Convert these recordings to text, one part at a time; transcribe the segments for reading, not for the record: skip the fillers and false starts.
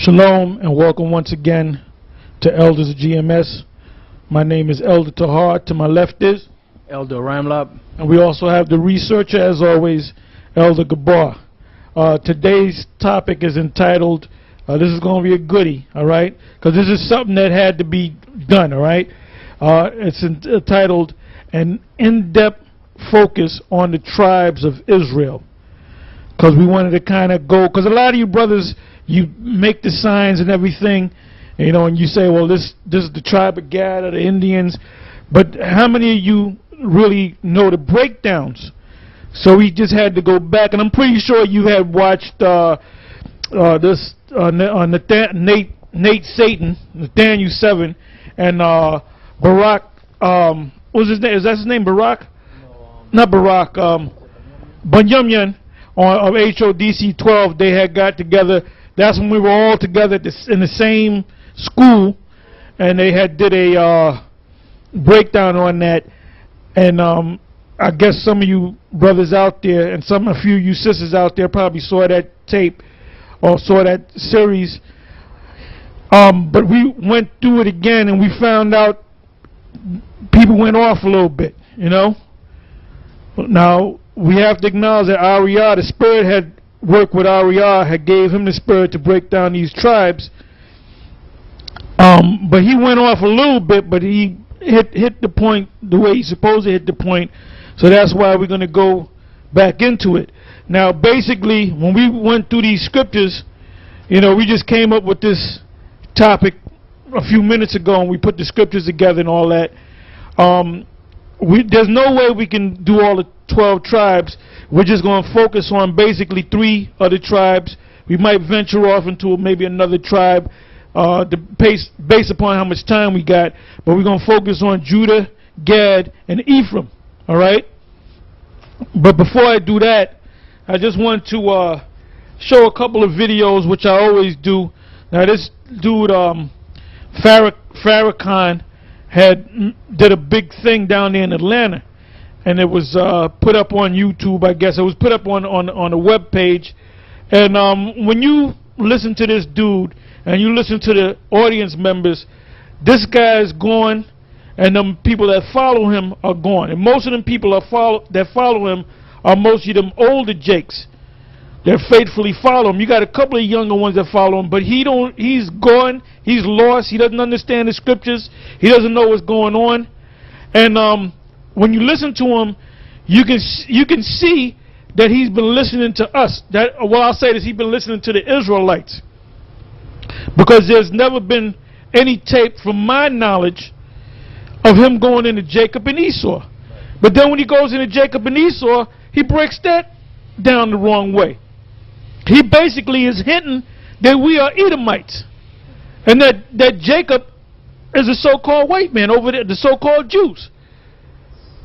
Shalom and welcome once again to Elders of GMS. My name is Elder Tahar. To my left is Elder Ramlab. And we also have the researcher, as always, Elder Gabar. Today's topic is entitled, this is going to be a goodie, all right? Because this is something that had to be done, all right? It's entitled, An In-Depth Focus on the Tribes of Israel. Because we wanted to kind of go, because a lot of you brothers, you make the signs and everything, you know, and you say, well, this is the tribe of Gad or the Indians. But how many of you really know the breakdowns? So we just had to go back, and I'm pretty sure you had watched this Nate Satan, Nathaniel 7, and Barack. What's his name? Is that his name? Barack? No, not Barack. Bunyamyan of HODC 12. They had got together. That's when we were all together in the same school, and they had did a breakdown on that. And I guess some of you brothers out there and a few of you sisters out there probably saw that tape or saw that series. But we went through it again, and we found out people went off a little bit, you know. Now, we have to acknowledge that Ariah, the Spirit had worked with Ariah, had gave him the Spirit to break down these tribes. But he went off a little bit, but he hit the point the way he's supposed to hit the point. So that's why we're going to go back into it. Now, basically, when we went through these scriptures, you know, we just came up with this topic a few minutes ago, and we put the scriptures together and all that. There's no way we can do all the 12 tribes. We're just going to focus on basically 3 other tribes. We might venture off into maybe another tribe based upon how much time we got. But we're going to focus on Judah, Gad, and Ephraim. All right? But before I do that, I just want to show a couple of videos, which I always do. Now, this dude, Farrakhan, did a big thing down there in Atlanta, and it was put up on YouTube, I guess. It was put up on a web page. And when you listen to this dude and you listen to the audience members, this guy is gone, and them people that follow him are gone. And most of them people that follow him are mostly them older jakes that faithfully follow him. You got a couple of younger ones that follow him, but he's gone, he's lost, he doesn't understand the scriptures, he doesn't know what's going on. And when you listen to him, you can see that he's been listening to us. Well, I'll say this, he's been listening to the Israelites. Because there's never been any tape, from my knowledge, of him going into Jacob and Esau. But then when he goes into Jacob and Esau, he breaks that down the wrong way. He basically is hinting that we are Edomites, and that Jacob is a so-called white man over there, the so-called Jews.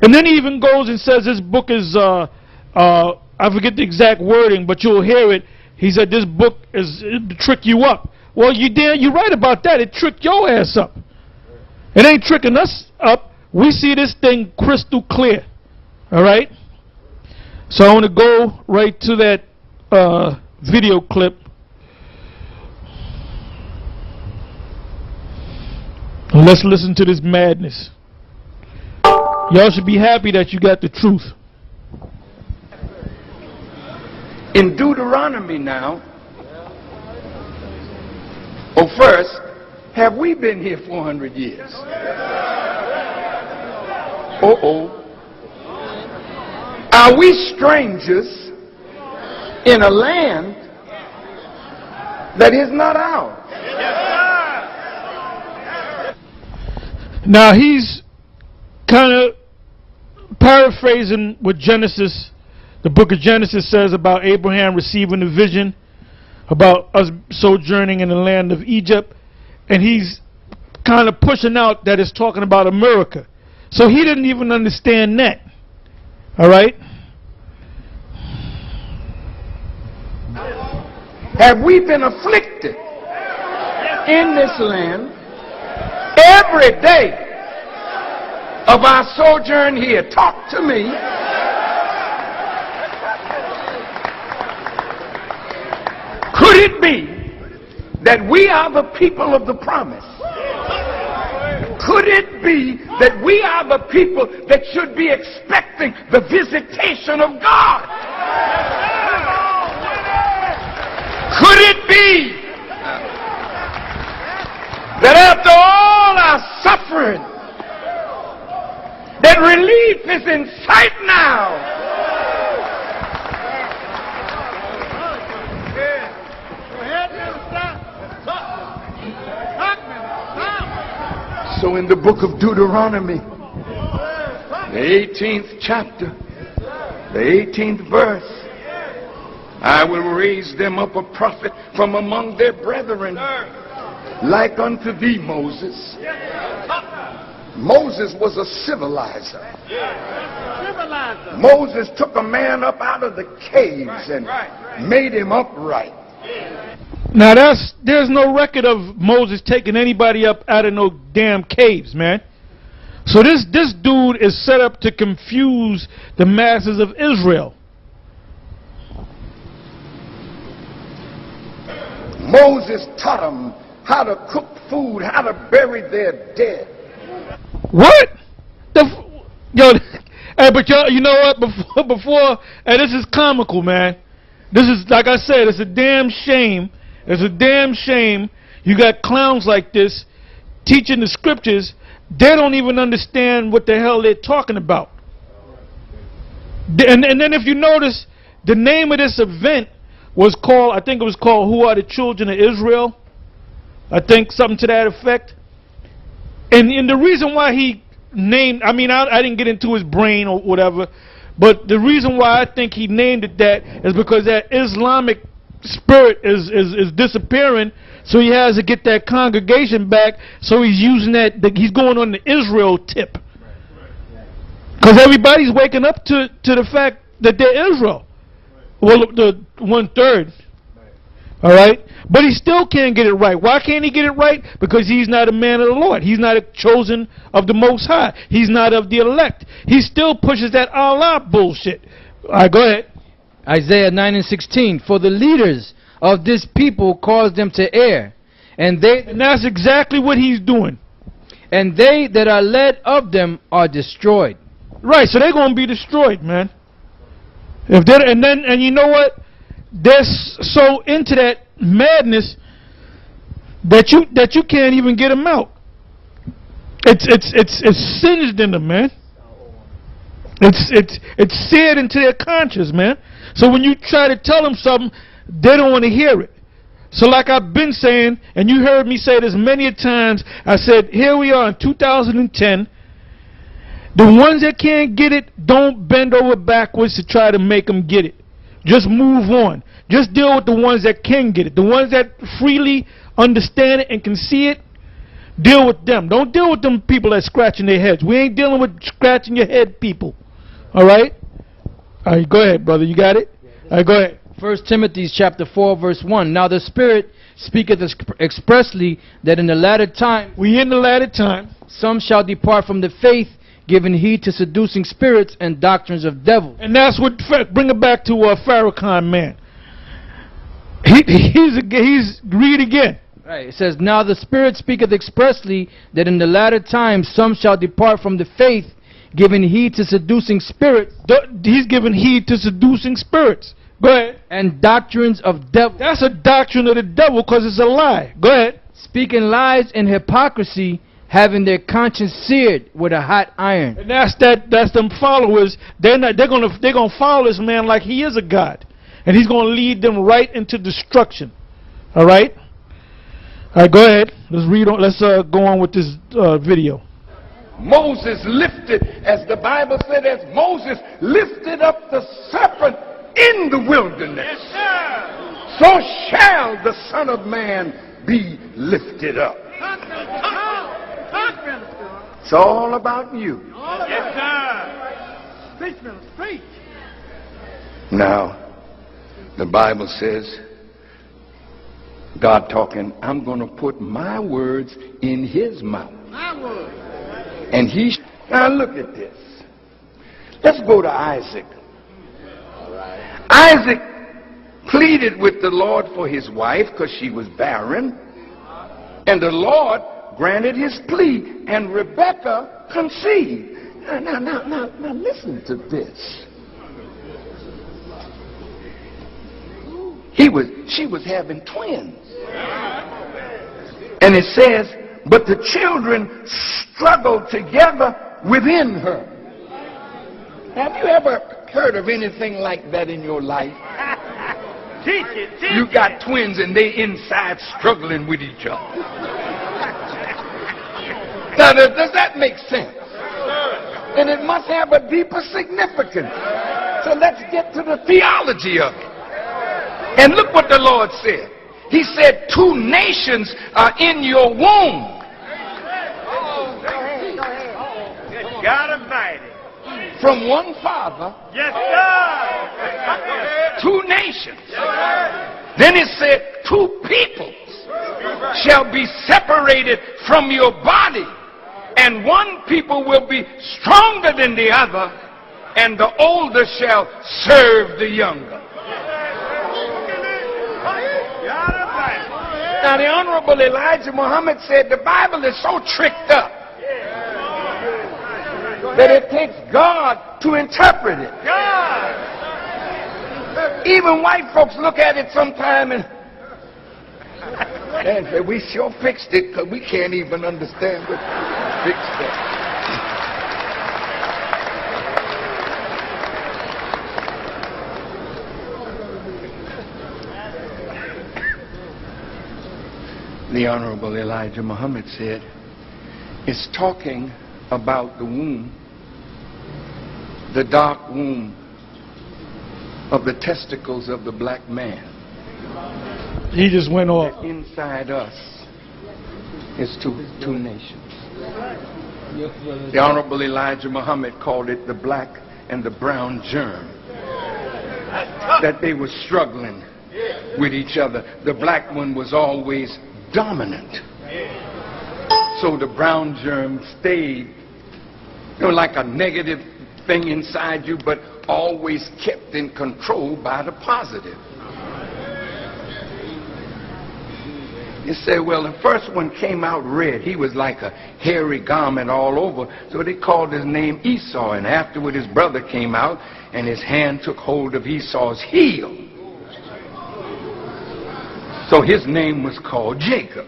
And then he even goes and says this book is, I forget the exact wording, but you'll hear it. He said this book is to trick you up. Well, you're right about that. It tricked your ass up. It ain't tricking us up. We see this thing crystal clear. All right? So I want to go right to that video clip. Let's listen to this madness. Y'all should be happy that you got the truth. In Deuteronomy now, first, have we been here 400 years? Are we strangers in a land that is not ours? Now he's kind of paraphrasing what Genesis, the book of Genesis, says about Abraham receiving a vision about us sojourning in the land of Egypt, and he's kind of pushing out that it's talking about America. So he didn't even understand that. All right? Have we been afflicted in this land every day of our sojourn here? Talk to me. Could it be that we are the people of the promise? Could it be that we are the people that should be expecting the visitation of God? Could it be that after all our suffering, that relief is in sight now? So in the book of Deuteronomy, the 18th chapter, the 18th verse, I will raise them up a prophet from among their brethren, like unto thee, Moses. Moses was a civilizer. Moses took a man up out of the caves and made him upright. Now there's no record of Moses taking anybody up out of no damn caves, man. So this dude is set up to confuse the masses of Israel. Moses taught them how to cook food, how to bury their dead. What? Yo, hey, but you know what? Before, hey, this is comical, man. This is, like I said, it's a damn shame. It's a damn shame you got clowns like this teaching the scriptures. They don't even understand what the hell they're talking about. And then if you notice, the name of this event was called, I think it was called Who Are the Children of Israel? I think something to that effect. And the reason why he named, I mean, I didn't get into his brain or whatever, but the reason why I think he named it that is because that Islamic spirit is disappearing, so he has to get that congregation back, so he's using that, he's going on the Israel tip. Because everybody's waking up to the fact that they're Israel. Well, the 1/3. Alright? But he still can't get it right. Why can't he get it right? Because he's not a man of the Lord. He's not a chosen of the Most High. He's not of the elect. He still pushes that Allah bullshit. Alright, go ahead. Isaiah 9:16. For the leaders of this people cause them to err, and that's exactly what he's doing. And they that are led of them are destroyed. Right, so they're going to be destroyed, man. And you know what? They're so into that madness that you can't even get them out. It's singed in them, man. It's seared into their conscience, man. So when you try to tell them something, they don't want to hear it. So like I've been saying, and you heard me say this many a times, I said, here we are in 2010. The ones that can't get it, don't bend over backwards to try to make them get it. Just move on. Just deal with the ones that can get it. The ones that freely understand it and can see it, deal with them. Don't deal with them people that scratching their heads. We ain't dealing with scratching your head people. Alright? Alright, go ahead, brother. You got it? Alright, go ahead. 1 Timothy chapter 4 verse 1. Now the Spirit speaketh expressly that in the latter time, we in the latter time, some shall depart from the faith, giving heed to seducing spirits and doctrines of devils. And that's what, bring it back to Farrakhan, man. He's read again. Right. It says, now the Spirit speaketh expressly that in the latter time some shall depart from the faith, giving heed to seducing spirits. He's giving heed to seducing spirits. Go ahead. And doctrines of devils. That's a doctrine of the devil because it's a lie. Go ahead. Speaking lies and hypocrisy, having their conscience seared with a hot iron. And that's them followers. They're gonna follow this man like he is a god, and he's gonna lead them right into destruction. All right. All right. Go ahead. Let's read on. Let's go on with this video. Moses lifted, as the Bible said, as Moses lifted up the serpent in the wilderness, yes, sir, so shall the Son of Man be lifted up. It's all about you. Yes, sir. Speech, man, speech. Now, the Bible says, God talking, I'm going to put my words in his mouth. My words. And now look at this. Let's go to Isaac. Isaac pleaded with the Lord for his wife because she was barren. And the Lord granted his plea, and Rebekah conceived. Now listen to this. She was having twins. And it says, but the children struggled together within her. Have you ever heard of anything like that in your life? Teach it. You got twins and they inside struggling with each other. Now, does that make sense? And it must have a deeper significance. So let's get to the theology of it. And look what the Lord said. He said, 2 nations are in your womb. God Almighty. From one father, Yes, sir. 2 nations. Then it said, 2 peoples shall be separated from your body, and one people will be stronger than the other, and the older shall serve the younger. God Almighty. Now the Honorable Elijah Muhammad said the Bible is so tricked up that it takes God to interpret it. God. Even white folks look at it sometime and say, we sure fixed it because we can't even understand what fixed it. The Honorable Elijah Muhammad said, it's talking about the womb, the dark womb of the testicles of the black man. He just went off. Inside us is two nations. The Honorable Elijah Muhammad called it the black and the brown germ. That they were struggling with each other. The black one was always dominant. So the brown germ stayed, like a negative thing inside you, but always kept in control by the positive. You say, well, the first one came out red. He was like a hairy garment all over. So they called his name Esau. And afterward his brother came out and his hand took hold of Esau's heel. So his name was called Jacob.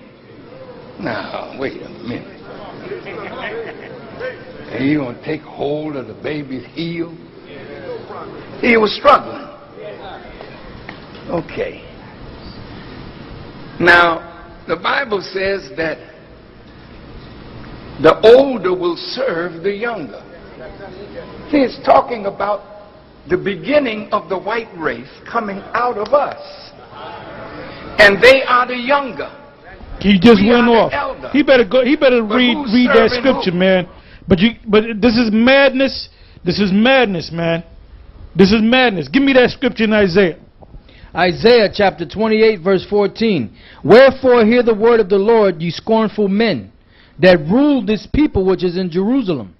Now, wait a minute. And you going to take hold of the baby's heel? He was struggling. Okay. Now, the Bible says that the older will serve the younger. He's talking about the beginning of the white race coming out of us. And they are the younger. He just We went are off. the elder. He better go. He better But read who's that serving scripture, who? man. But this is madness. This is madness, man. This is madness. Give me that scripture in Isaiah. Isaiah chapter 28 verse 14. Wherefore hear the word of the Lord, ye scornful men, that rule this people which is in Jerusalem.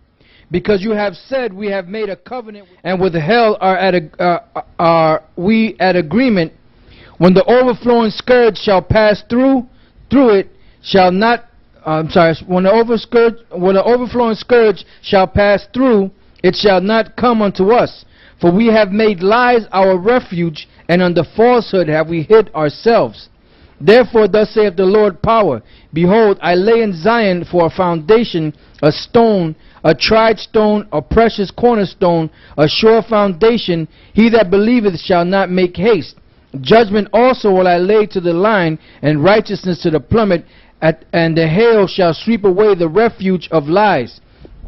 Because you have said, we have made a covenant, and with hell are we at agreement. When the overflowing scourge shall pass through it shall not. When the overflowing scourge shall pass through, it shall not come unto us. For we have made lies our refuge, and under falsehood have we hid ourselves. Therefore thus saith the Lord power, behold, I lay in Zion for a foundation, a stone, a tried stone, a precious cornerstone, a sure foundation. He that believeth shall not make haste. Judgment also will I lay to the line, and righteousness to the plummet, and the hail shall sweep away the refuge of lies.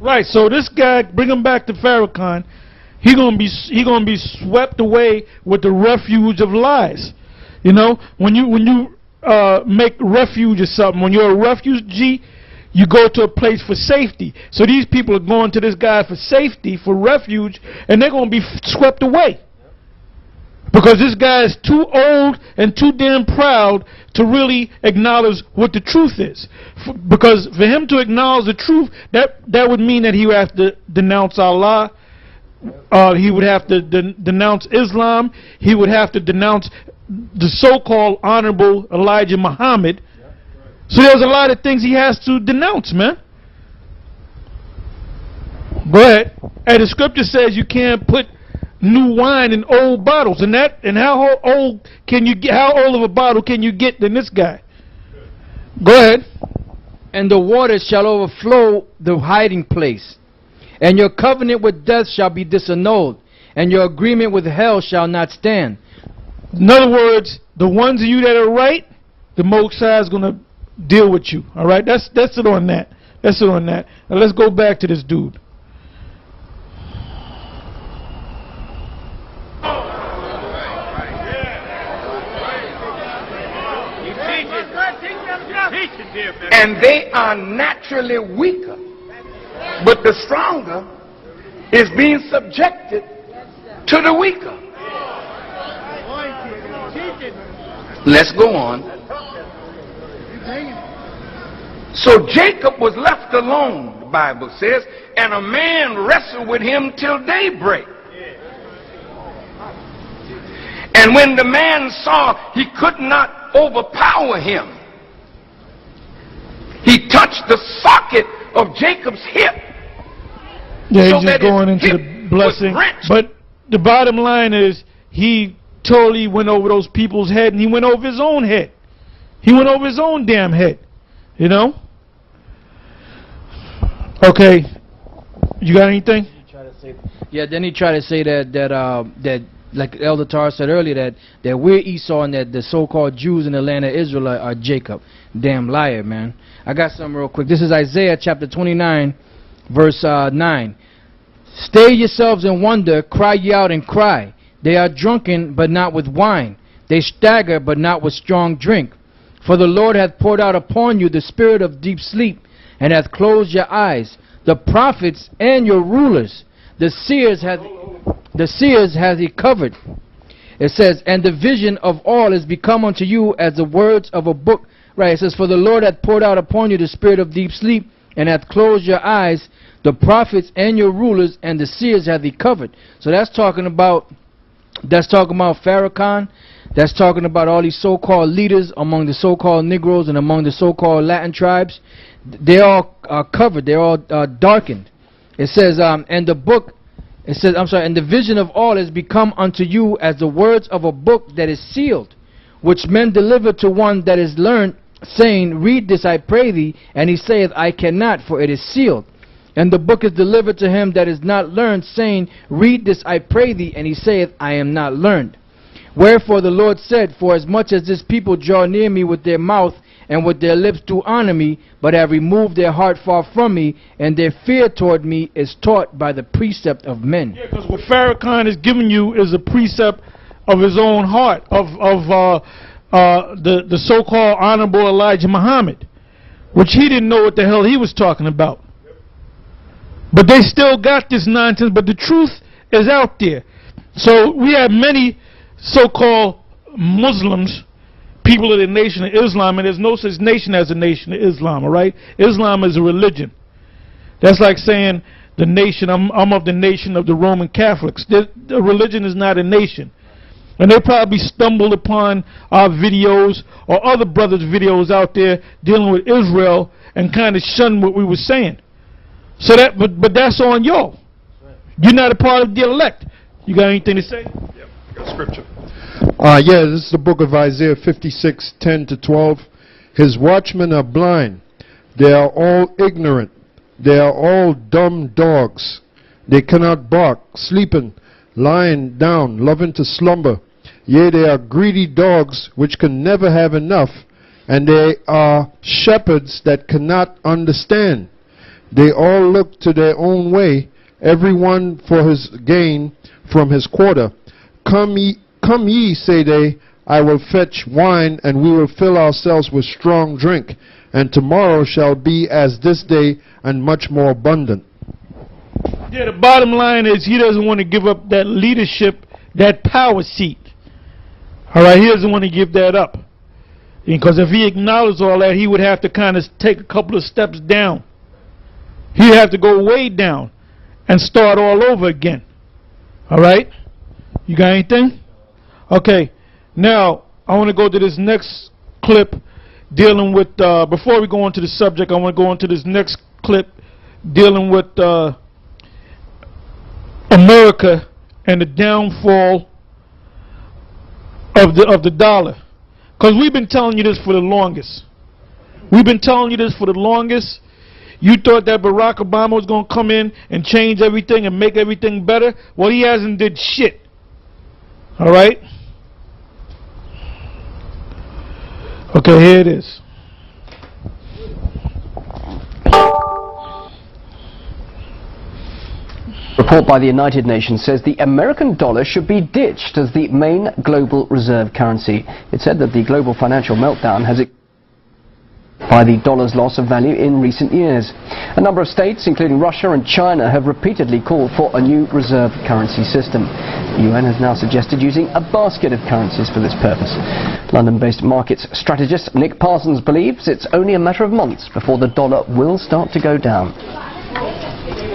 Right. So this guy, bring him back to Farrakhan. He gonna be swept away with the refuge of lies. You know, when you make refuge of something, when you're a refugee, you go to a place for safety. So these people are going to this guy for safety, for refuge, and they're gonna be swept away. Because this guy is too old and too damn proud to really acknowledge what the truth is. Because for him to acknowledge the truth, that would mean that he would have to denounce Allah. He would have to denounce Islam. He would have to denounce the so-called Honorable Elijah Muhammad. So there's a lot of things he has to denounce, man. Go ahead. And the scripture says you can't put new wine in old bottles, and how old can you get? How old of a bottle can you get than this guy? Go ahead. And the waters shall overflow the hiding place, and your covenant with death shall be disannulled, and your agreement with hell shall not stand. In other words, the ones of you that are right, the Most High is going to deal with you. All right, that's it on that. That's it on that. Now let's go back to this dude. And they are naturally weaker, but the stronger is being subjected to the weaker. Let's go on. So Jacob was left alone, the Bible says, and a man wrestled with him till daybreak. And when the man saw he could not overpower him, he touched the socket of Jacob's hip. Yeah, so he's just going into the blessing. But the bottom line is he totally went over those people's head, and he went over his own head. He went over his own damn head. You know? Okay. You got anything? Yeah, then he tried to say that like Elder Tar said earlier, that we're Esau and that the so-called Jews in the land of Israel are Jacob. Damn liar, man. I got something real quick. This is Isaiah chapter 29, verse 9. Stay yourselves and wonder, cry ye out and cry. They are drunken, but not with wine. They stagger, but not with strong drink. For the Lord hath poured out upon you the spirit of deep sleep, and hath closed your eyes. The prophets and your rulers, the seers hath he covered. It says, and the vision of all is become unto you as the words of a book. Right, it says, for the Lord hath poured out upon you the spirit of deep sleep, and hath closed your eyes. The prophets and your rulers and the seers hath he covered. So that's talking about Farrakhan. That's talking about all these so-called leaders among the so-called Negroes and among the so-called Latin tribes. They're all covered. They're all darkened. It says, and the book, it says, I'm sorry, and the vision of all is become unto you as the words of a book that is sealed, which men deliver to one that is learned, saying, read this, I pray thee. And he saith, I cannot, for it is sealed. And the book is delivered to him that is not learned, saying, read this, I pray thee. And he saith, I am not learned. Wherefore the Lord said, for as much as this people draw near me with their mouth, and with their lips do honor me, but have removed their heart far from me, and their fear toward me is taught by the precept of men. Yeah, because what Farrakhan is giving you is a precept of his own heart, of the so-called Honorable Elijah Muhammad, which he didn't know what the hell he was talking about. But they still got this nonsense, but the truth is out there. So we have many so-called Muslims, people of the nation of Islam, and there's no such nation as a nation of Islam, all right? Islam is a religion. That's like saying the nation, I'm of the nation of the Roman Catholics. The religion is not a nation. And they probably stumbled upon our videos or other brothers' videos out there dealing with Israel and kind of shunned what we were saying. So that, but that's on y'all. You're not a part of the elect. You got anything to say? Yep, got scripture. Yeah, this is the book of Isaiah 56:10-12. His watchmen are blind. They are all ignorant. They are all dumb dogs. They cannot bark, sleeping, lying down, loving to slumber. Yea, they are greedy dogs which can never have enough, and they are shepherds that cannot understand. They all look to their own way, every one for his gain from his quarter. Come ye, say they, I will fetch wine, and we will fill ourselves with strong drink, and tomorrow shall be as this day, and much more abundant. Yeah, the bottom line is he doesn't want to give up that leadership, that power seat. All right, he doesn't want to give that up. Because if he acknowledged all that, he would have to kind of take a couple of steps down. He'd have to go way down and start all over again. All right? You got anything? Okay. Now, I want to go to this next clip dealing with, before we go on to the subject, I want to go on to this next clip dealing with America and the downfall of the dollar. Because we've been telling you this for the longest. We've been telling you this for the longest. You thought that Barack Obama was going to come in and change everything and make everything better? Well, he hasn't did shit. All right? Okay, here it is. Report by the United Nations says the American dollar should be ditched as the main global reserve currency. It said that the global financial meltdown has by the dollar's loss of value in recent years. A number of states, including Russia and China, have repeatedly called for a new reserve currency system. The UN has now suggested using a basket of currencies for this purpose. London-based markets strategist Nick Parsons believes it's only a matter of months before the dollar will start to go down.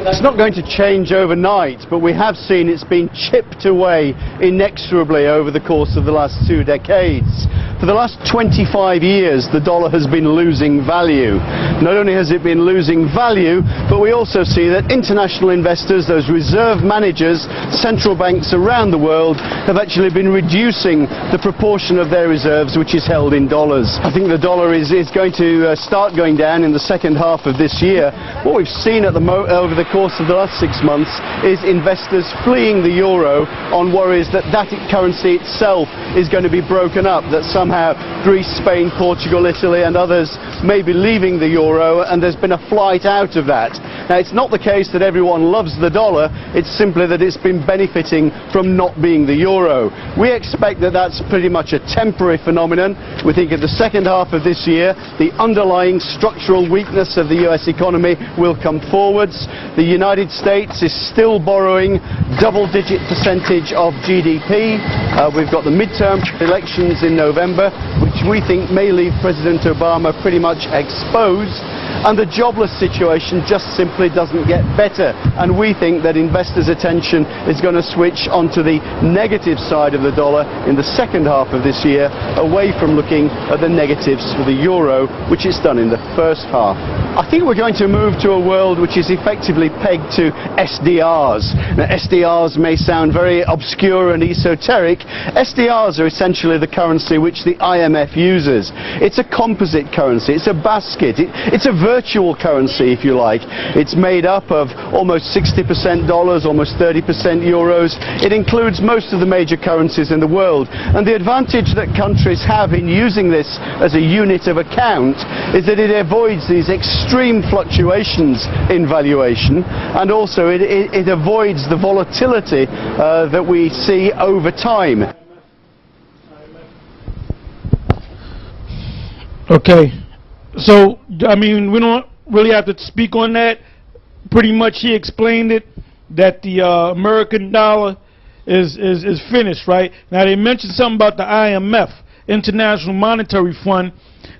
It's not going to change overnight, but we have seen it's been chipped away inexorably over the course of the last 2 decades. For the last 25 years, the dollar has been losing value. Not only has it been losing value, but we also see that international investors, those reserve managers, central banks around the world, have actually been reducing the proportion of their reserves which is held in dollars. I think the dollar is going to start going down in the second half of this year. What we've seen at over the course of the last 6 months is investors fleeing the euro on worries that that currency itself is going to be broken up, that somehow Greece, Spain, Portugal, Italy and others may be leaving the euro, and there's been a flight out of that. Now, it's not the case that everyone loves the dollar, it's simply that it's been benefiting from not being the euro. We expect that that's pretty much a temporary phenomenon. We think in the second half of this year the underlying structural weakness of the US economy will come forwards. The United States is still borrowing double-digit percentage of GDP. We've got the midterm elections in November, which we think may leave President Obama pretty much exposed. And the jobless situation just simply doesn't get better. And we think that investors' attention is going to switch onto the negative side of the dollar in the second half of this year, away from looking at the negatives for the euro, which it's done in the first half. I think we're going to move to a world which is effectively pegged to SDRs. Now, SDRs may sound very obscure and esoteric. SDRs are essentially the currency which the IMF uses. It's a composite currency, it's a basket, it's a virtual currency, if you like. It's made up of almost 60% dollars, almost 30% euros. It includes most of the major currencies in the world. And the advantage that countries have in using this as a unit of account is that it avoids these extreme fluctuations in valuation, and also it avoids the volatility that we see over time. Okay, so I mean, we don't really have to speak on that. Pretty much he explained it, that the American dollar is finished, right? Now they mentioned something about the IMF, International Monetary Fund.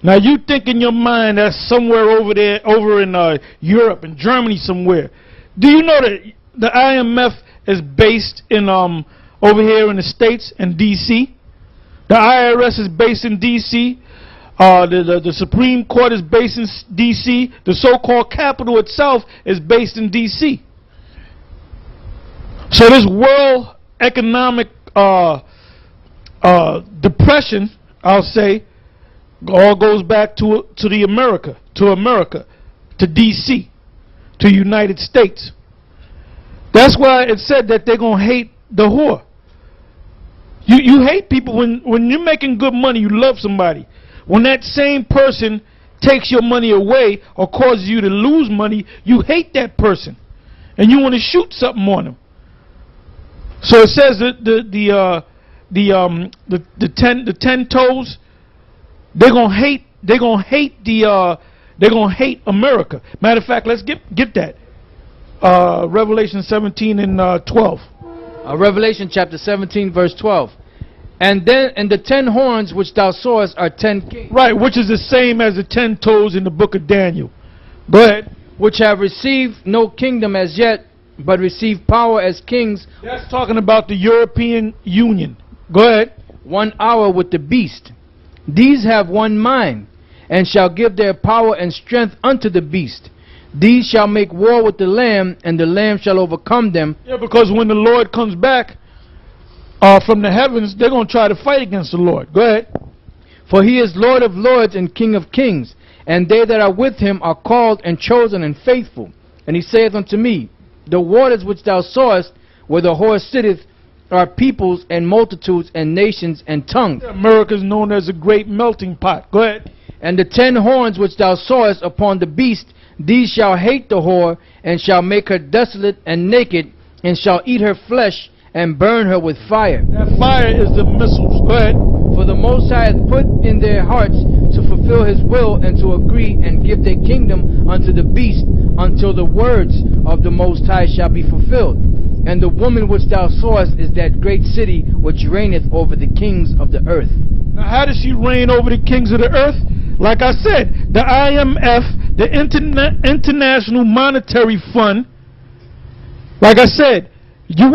Now you think in your mind that's somewhere over there, over in Europe and Germany somewhere. Do you know that the IMF is based in over here in the States, in D.C.? The IRS is based in D.C. The Supreme Court is based in D.C. The so-called capital itself is based in D.C. So this world economic depression, I'll say, all goes back to America, to D.C., to United States. That's why it said that they're going to hate the whore. You hate people when you're making good money, you love somebody. When that same person takes your money away or causes you to lose money, you hate that person, and you want to shoot something on them. So it says that the 10 toes, they're gonna hate America. Matter of fact, let's get that. Revelation 17 and 12. Revelation chapter 17 verse 12. And the 10 horns which thou sawest are 10 kings. Right, which is the same as the 10 toes in the book of Daniel. Go ahead. Which have received no kingdom as yet, but receive power as kings. That's talking about the European Union. Go ahead. 1 hour with the beast. These have one mind, and shall give their power and strength unto the beast. These shall make war with the Lamb, and the Lamb shall overcome them. Yeah, because when the Lord comes back from the heavens, they're going to try to fight against the Lord. Go ahead. For he is Lord of lords and King of kings, and they that are with him are called and chosen and faithful. And he saith unto me, the waters which thou sawest, where the horse sitteth, are peoples and multitudes and nations and tongues. America is known as a great melting pot. Go ahead. And the 10 horns which thou sawest upon the beast, these shall hate the whore, and shall make her desolate and naked, and shall eat her flesh, and burn her with fire. That fire is the missiles. Go ahead. For the Most High hath put in their hearts to fulfill his will, and to agree and give their kingdom unto the beast, until the words of the Most High shall be fulfilled. And the woman which thou sawest is that great city which reigneth over the kings of the earth. Now, how does she reign over the kings of the earth? Like I said, the IMF, the International Monetary Fund. Like I said, you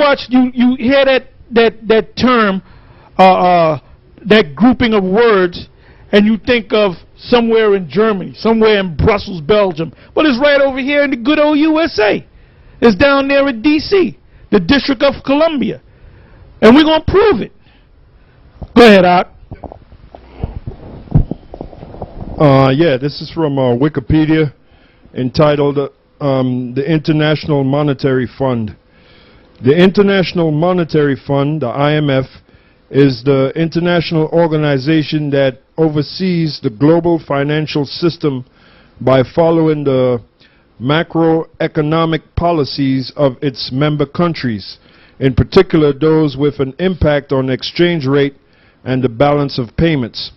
hear that term, that grouping of words, and you think of somewhere in Germany, somewhere in Brussels, Belgium. But it's right over here in the good old USA. It's down there in D.C., the District of Columbia. And we're going to prove it. Go ahead, Art. Yeah, this is from Wikipedia, entitled the International Monetary Fund. The International Monetary Fund, the IMF, is the international organization that oversees the global financial system by following the macroeconomic policies of its member countries, in particular those with an impact on exchange rate and the balance of payments.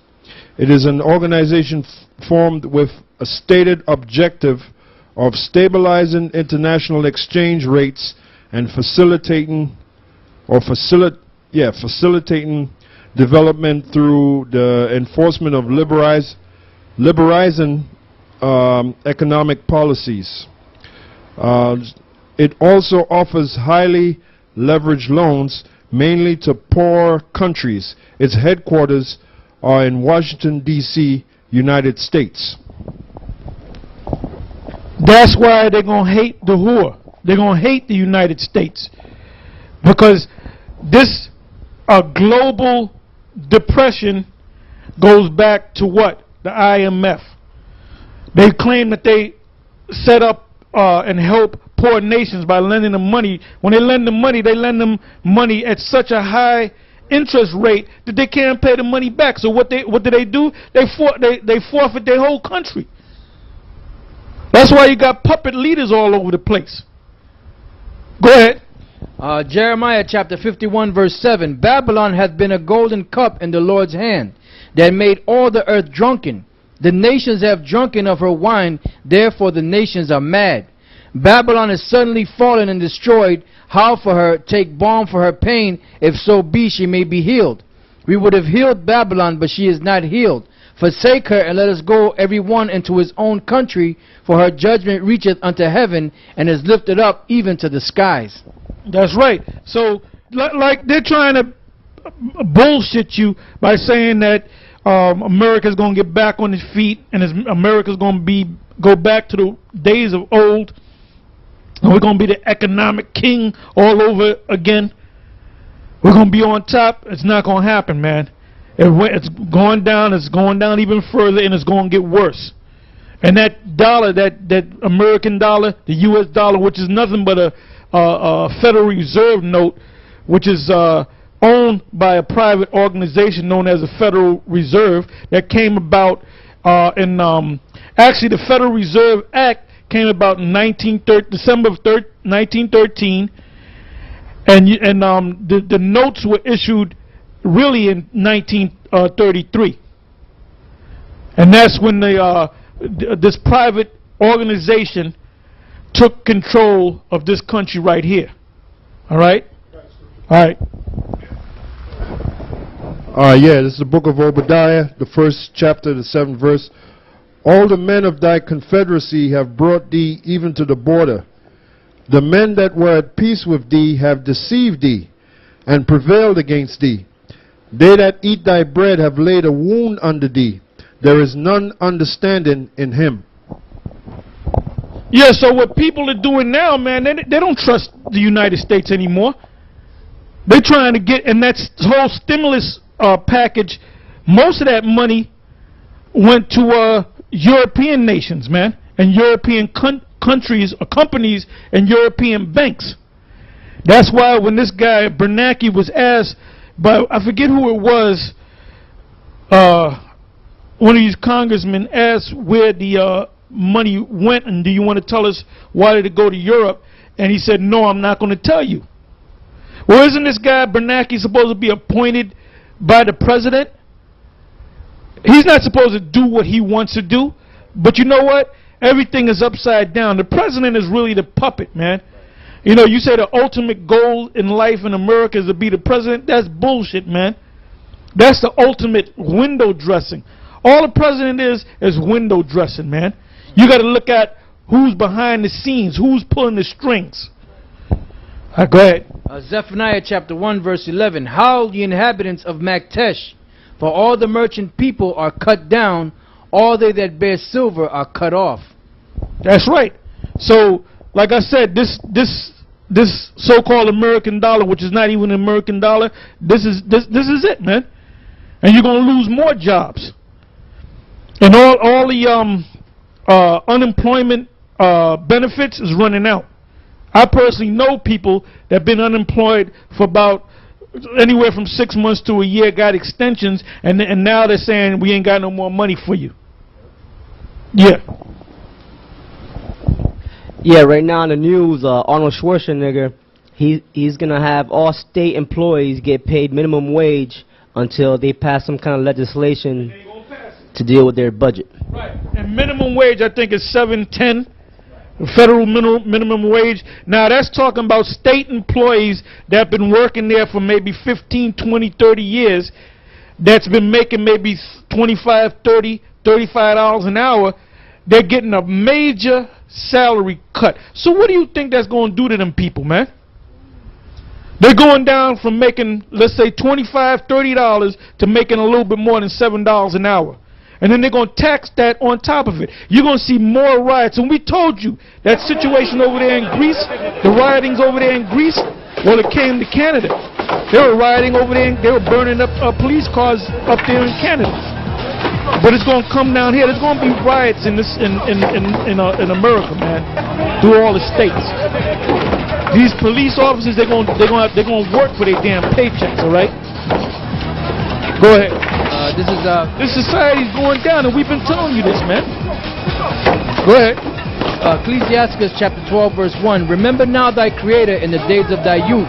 It is an organization formed with a stated objective of stabilizing international exchange rates and facilitating development through the enforcement of liberalizing economic policies. It also offers highly leveraged loans, mainly to poor countries. Its headquarters are in Washington, D.C., United States. That's why they're going to hate the whore. They're going to hate the United States. Because this global depression goes back to what? The IMF. They claim that they set up and help poor nations by lending them money. When they lend them money money at such a high interest rate that they can't pay the money back. So what do? They forfeit their whole country. That's why you got puppet leaders all over the place. Go ahead. Jeremiah chapter 51 verse 7. Babylon hath been a golden cup in the Lord's hand, that made all the earth drunken. The nations have drunken of her wine, therefore the nations are mad. Babylon is suddenly fallen and destroyed. How for her, take balm for her pain, if so be she may be healed. We would have healed Babylon, but she is not healed. Forsake her, and let us go every one into his own country, for her judgment reacheth unto heaven, and is lifted up even to the skies. That's right. So, like they're trying to bullshit you by saying that America's going to get back on its feet, and America's going to go back to the days of old, and we're going to be the economic king all over again. We're going to be on top. It's not going to happen, man. It's going down even further, and it's going to get worse. And that dollar, that American dollar, the U.S. dollar, which is nothing but a Federal Reserve note, which is owned by a private organization known as the Federal Reserve, that came about actually the Federal Reserve Act came about in December of 1913, and the notes were issued really in 1933, and that's when this private organization took control of this country right here. All right? All right. Yeah, this is the book of Obadiah, the 1st chapter, the 7th verse. All the men of thy confederacy have brought thee even to the border. The men that were at peace with thee have deceived thee and prevailed against thee. They that eat thy bread have laid a wound under thee. There is none understanding in him. Yeah, so what people are doing now, man, they don't trust the United States anymore. They're trying to get, and that whole stimulus package, most of that money went to European nations, man, and European countries or companies and European banks. That's why when this guy Bernanke was asked by, I forget who it was, one of these congressmen asked where the money went, and do you want to tell us why did it go to Europe? And he said, no, I'm not going to tell you. Well, isn't this guy Bernanke supposed to be appointed by the president? He's not supposed to do what he wants to do. But you know what? Everything is upside down. The president is really the puppet, man. You know, you say the ultimate goal in life in America is to be the president. That's bullshit, man. That's the ultimate window dressing. All the president is window dressing, man. You got to look at who's behind the scenes, who's pulling the strings. Go ahead. Zephaniah chapter 1 verse 11. Howl ye inhabitants of Maktesh, for all the merchant people are cut down, all they that bear silver are cut off. That's right. So, like I said, this so-called American dollar, which is not even an American dollar, this is it, man. And you're gonna lose more jobs. And all the unemployment benefits is running out. I personally know people that have been unemployed for about anywhere from 6 months to a year, got extensions, and now they're saying we ain't got no more money for you. Yeah. Yeah, right now in the news, Arnold Schwarzenegger, he's going to have all state employees get paid minimum wage until they pass some kind of legislation to deal with their budget. Right. And minimum wage, I think, is $7.10. Federal minimum wage. Now, that's talking about state employees that have been working there for maybe 15, 20, 30 years, that's been making maybe $25, $30, $35 an hour. They're getting a major salary cut. So what do you think that's going to do to them people, man? They're going down from making, let's say, $25, $30 to making a little bit more than $7 an hour. And then they're going to tax that on top of it. You're going to see more riots. And we told you that situation over there in Greece, the riotings over there in Greece, well, it came to Canada. They were rioting over there, and they were burning up police cars up there in Canada. But it's going to come down here. There's going to be riots in America, man, through all the states. These police officers, they're going to work for their damn paychecks, all right? Go ahead. This society's going down, and we've been telling you this, man. Go ahead. Ecclesiasticus chapter 12 verse 1. Remember now thy Creator in the days of thy youth,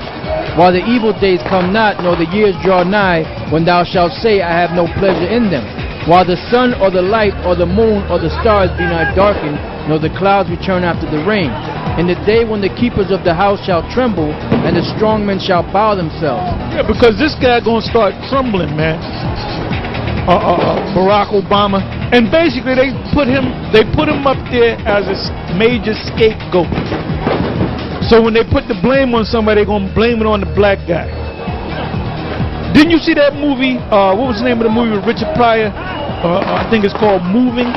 while the evil days come not, nor the years draw nigh, when thou shalt say, I have no pleasure in them. While the sun or the light or the moon or the stars be not darkened, nor the clouds return after the rain. In the day when the keepers of the house shall tremble, and the strong men shall bow themselves. Yeah, because this guy gonna start trembling, man. Barack Obama, and basically they put him up there as a major scapegoat. So when they put the blame on somebody, they're gonna blame it on the black guy. Didn't you see that movie? What was the name of the movie with Richard Pryor? I think it's called Moving.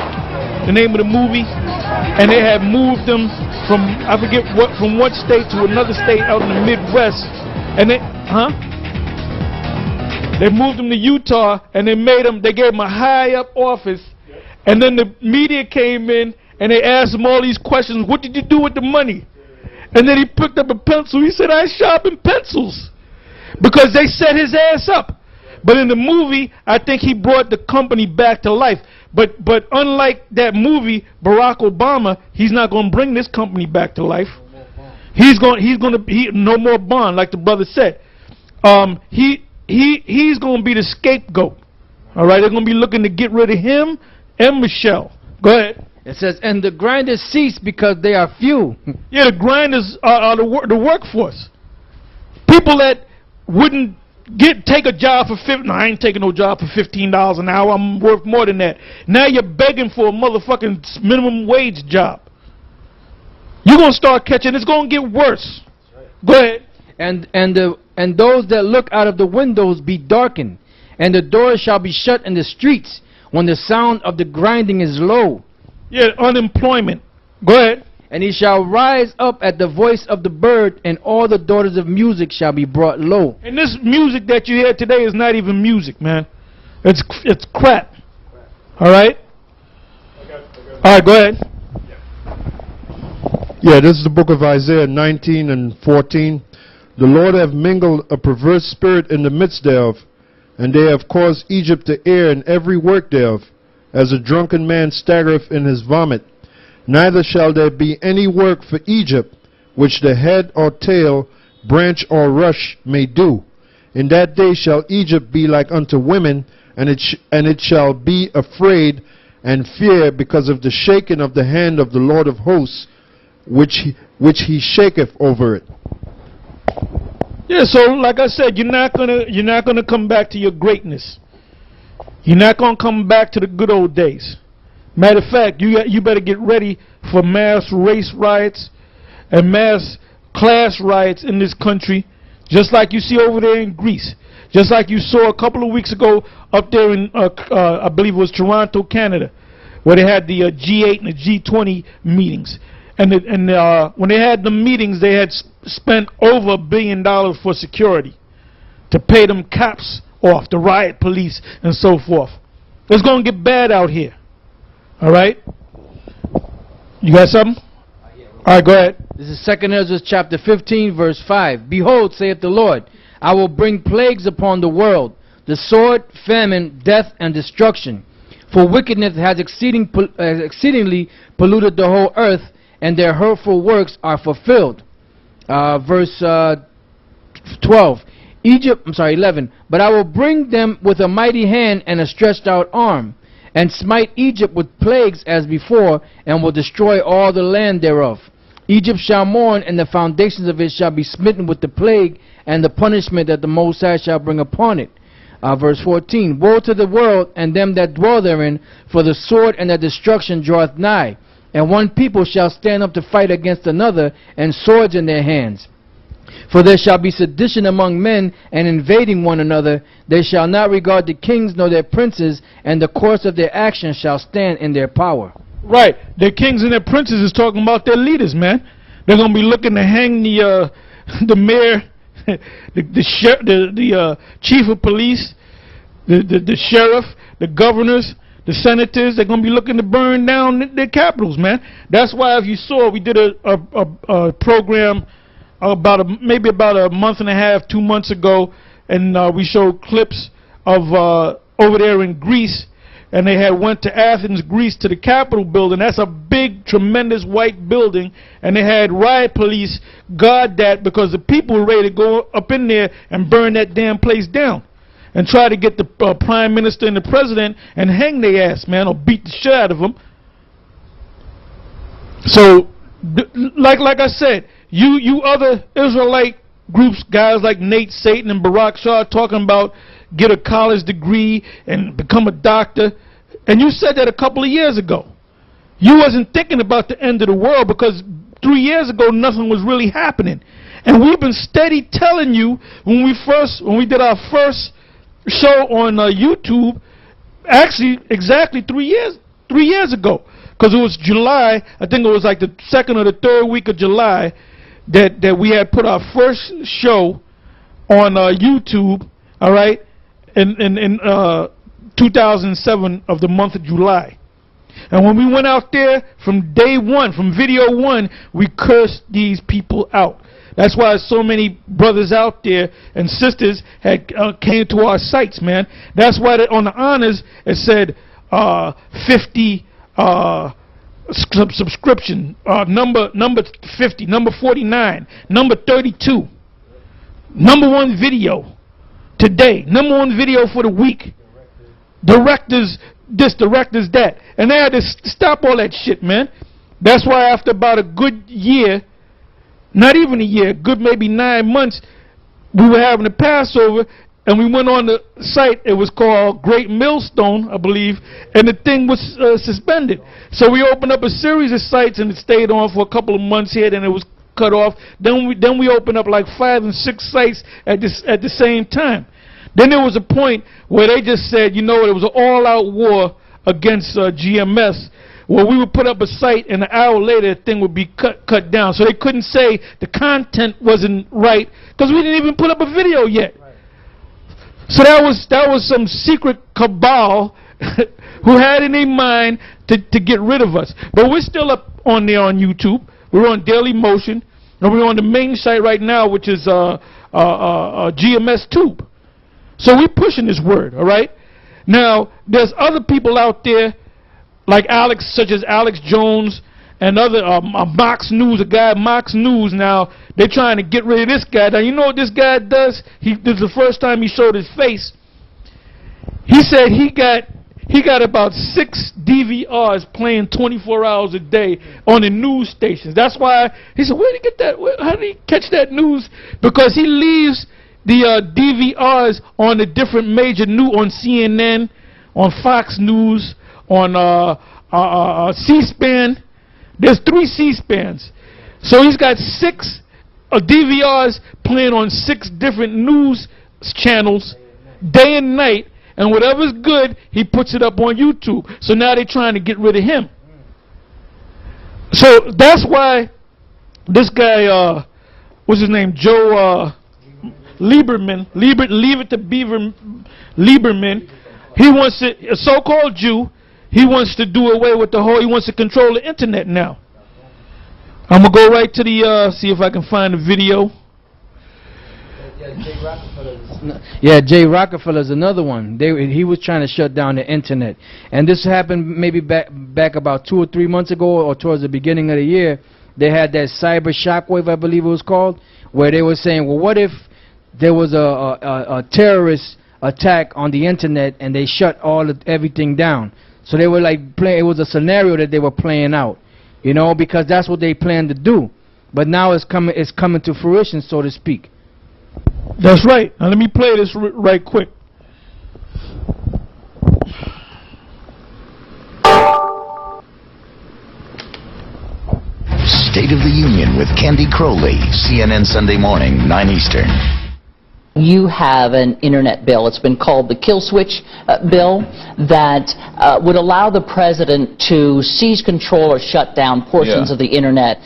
The name of the movie, and they had moved them from from what state to another state out in the Midwest, and they moved him to Utah, and they gave him a high up office, and then the media came in and they asked him all these questions. What did you do with the money? And then he picked up a pencil. He said, I sharpen pencils, because they set his ass up. But in the movie, I think he brought the company back to life. But unlike that movie, Barack Obama, he's not going to bring this company back to life. He's going to no more bond, like the brother said. He's going to be the scapegoat. All right, they're going to be looking to get rid of him and Michelle. Go ahead. It says, and the grinders cease because they are few. Yeah, the grinders are the workforce. People that wouldn't take a job for $15. No, I ain't taking no job for $15 an hour. I'm worth more than that. Now you're begging for a motherfucking minimum wage job. You're gonna start catching. It's gonna get worse. Go ahead. And those that look out of the windows be darkened, And the doors shall be shut in the streets when the sound of the grinding is low. Yeah, unemployment. Go ahead. And he shall rise up at the voice of the bird, and all the daughters of music shall be brought low. And this music that you hear today is not even music, man. It's crap. All right? All right, go ahead. Yeah, this is the book of Isaiah 19 and 14. The Lord hath mingled a perverse spirit in the midst thereof, and they have caused Egypt to err in every work thereof, as a drunken man staggereth in his vomit. Neither shall there be any work for Egypt, which the head or tail, branch or rush may do. In that day shall Egypt be like unto women, and it shall be afraid and fear because of the shaking of the hand of the Lord of hosts, which he shaketh over it. Yeah, so like I said, you're not gonna come back to your greatness. You're not gonna come back to the good old days. Matter of fact, you better get ready for mass race riots and mass class riots in this country, just like you see over there in Greece, just like you saw a couple of weeks ago up there in I believe it was Toronto, Canada, where they had the G8 and the G20 meetings. And when they had the meetings, they had spent over $1 billion for security to pay them cops off, the riot police, and so forth. It's going to get bad out here. All right? You got something? All right, go ahead. This is 2 Ezra chapter 15, verse 5. Behold, saith the Lord, I will bring plagues upon the world, the sword, famine, death, and destruction. For wickedness has exceedingly polluted the whole earth, and their hurtful works are fulfilled. Verse 12. 11. But I will bring them with a mighty hand and a stretched out arm, and smite Egypt with plagues as before, and will destroy all the land thereof. Egypt shall mourn, and the foundations of it shall be smitten with the plague and the punishment that the Most High shall bring upon it. Verse 14. Woe to the world and them that dwell therein, for the sword and the destruction draweth nigh. And one people shall stand up to fight against another, and swords in their hands. For there shall be sedition among men, and invading one another. They shall not regard the kings nor their princes, and the course of their actions shall stand in their power. Right. Their kings and their princes is talking about their leaders, man. They're going to be looking to hang the mayor, the chief of police, the sheriff, the governors, the senators. They're going to be looking to burn down their capitals, man. That's why, if you saw, we did a program maybe about a month and a half, 2 months ago, and we showed clips of over there in Greece, and they had went to Athens, Greece, to the Capitol building. That's a big, tremendous white building, and they had riot police guard that because the people were ready to go up in there and burn that damn place down and try to get the prime minister and the president and hang their ass, man, or beat the shit out of them. So, like I said, you other Israelite groups, guys like Nate Satan and Barak Shah, talking about get a college degree and become a doctor, and you said that a couple of years ago. You wasn't thinking about the end of the world because 3 years ago nothing was really happening. And we've been steady telling you when we did our first show on YouTube, actually exactly 3 years ago, because it was July, I think it was like the 2nd or the 3rd week of July, that we had put our first show on YouTube, all right, in 2007 of the month of July. And when we went out there from day one, from video one, we cursed these people out. That's why so many brothers out there and sisters had came to our sites, man. That's why on the honors it said 50 subscription, number 50, number 49, number 32, number 1 video today, number 1 video for the week, directors this, directors that, and they had to stop all that shit, man. That's why after about a good year, not even a year, good maybe 9 months, we were having a Passover, and we went on the site. It was called Great Millstone, I believe, and the thing was suspended. So we opened up a series of sites, and it stayed on for a couple of months here, then it was cut off. Then we opened up like 5 and 6 sites at the same time. Then there was a point where they just said, you know what, it was an all-out war against GMS, where we would put up a site and an hour later the thing would be cut down. So they couldn't say the content wasn't right because we didn't even put up a video yet. So that was some secret cabal who had in their mind to get rid of us. But we're still up on there on YouTube. We're on Daily Motion, and we're on the main site right now, which is GMS Tube. So we're pushing this word, all right? Now, there's other people out there, like Alex, such as Alex Jones, and other, Mox News, a guy at Mox News. Now, they're trying to get rid of this guy. Now, you know what this guy does? This is the first time he showed his face. He said he got about 6 DVRs playing 24 hours a day on the news stations. That's why he said, where did he get that? How did he catch that news? Because he leaves the DVRs on the different major on CNN, on Fox News, on C-SPAN. There's 3 C-SPANs. So he's got 6 DVRs playing on 6 different news channels, day and night. And whatever's good, he puts it up on YouTube. So now they're trying to get rid of him. So that's why this guy, what's his name, Joe Lieberman, Leave It to Beaver Lieberman, he wants to, a so-called Jew, he wants to do away with he wants to control the internet now. I'm going to go right to the, see if I can find the video. Yeah, Jay Rockefeller's another one. He was trying to shut down the internet, and this happened maybe back about 2 or 3 months ago, or towards the beginning of the year. They had that cyber shockwave, I believe it was called, where they were saying, well, what if there was a terrorist attack on the internet and they shut everything down? So they were like it was a scenario that they were playing out, you know, because that's what they planned to do. But now it's coming to fruition, so to speak. That's right. Now let me play this right quick. State of the Union with Candy Crowley, CNN Sunday Morning, 9 Eastern. You have an internet bill. It's been called the kill switch bill that would allow the president to seize control or shut down portions of the internet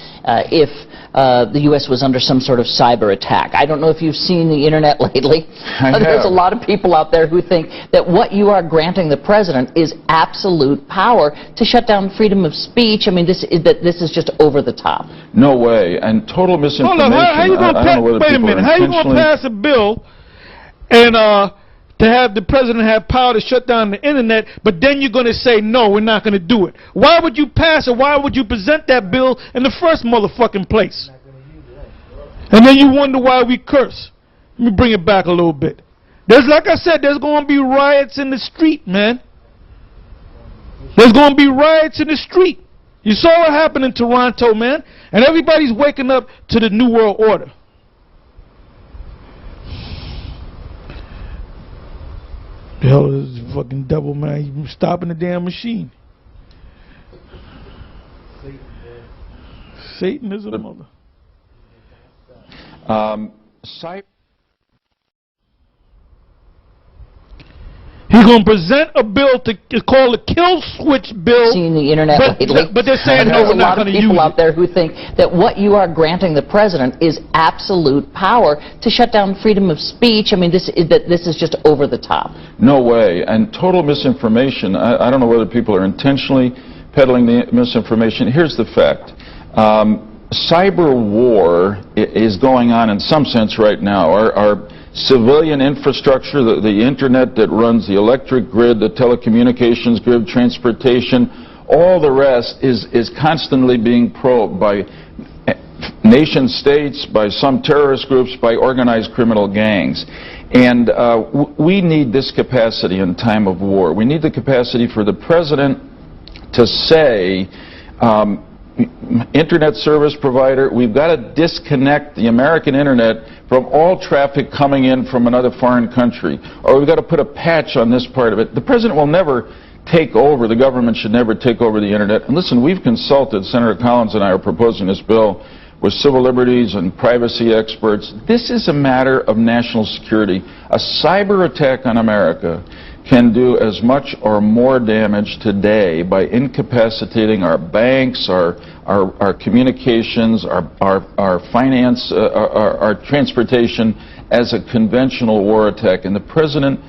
if the U.S. was under some sort of cyber attack. I don't know if you've seen the internet lately. There's a lot of people out there who think that what you are granting the president is absolute power to shut down freedom of speech. I mean, this is just over the top. No way, and total misinformation. Hold on, how you gonna wait a minute? How you gonna pass a bill and to have the president have power to shut down the internet, but then you're going to say, no, we're not going to do it? Why would you pass it? Why would you present that bill in the first motherfucking place? And then you wonder why we curse. Let me bring it back a little bit. Like I said, there's going to be riots in the street, man. There's going to be riots in the street. You saw what happened in Toronto, man. And everybody's waking up to the New World Order. The hell is this fucking devil, man? He's stopping the damn machine. Satan is a mother. He's going to present a bill it's called a kill switch bill. Seen the internet lately. But they're saying no, we're not going to use it. There's a lot of people out there who think that what you are granting the president is absolute power to shut down freedom of speech. I mean, this is just over the top. No way, and total misinformation. I don't know whether people are intentionally peddling the misinformation. Here's the fact. Cyber war is going on in some sense right now. Our civilian infrastructure, the internet that runs the electric grid, the telecommunications grid, transportation, all the rest is constantly being probed by nation states, by some terrorist groups, by organized criminal gangs. And we need this capacity in time of war. We need the capacity for the president to say, internet service provider, we've got to disconnect the American internet from all traffic coming in from another foreign country, or we've got to put a patch on this part of it. The president will never take over, the government should never take over the internet. And listen, we've consulted, Senator Collins and I are proposing this bill with civil liberties and privacy experts. This is a matter of national security. A cyber attack on America can do as much or more damage today by incapacitating our banks, our communications, our finance, our transportation as a conventional war attack. And the president,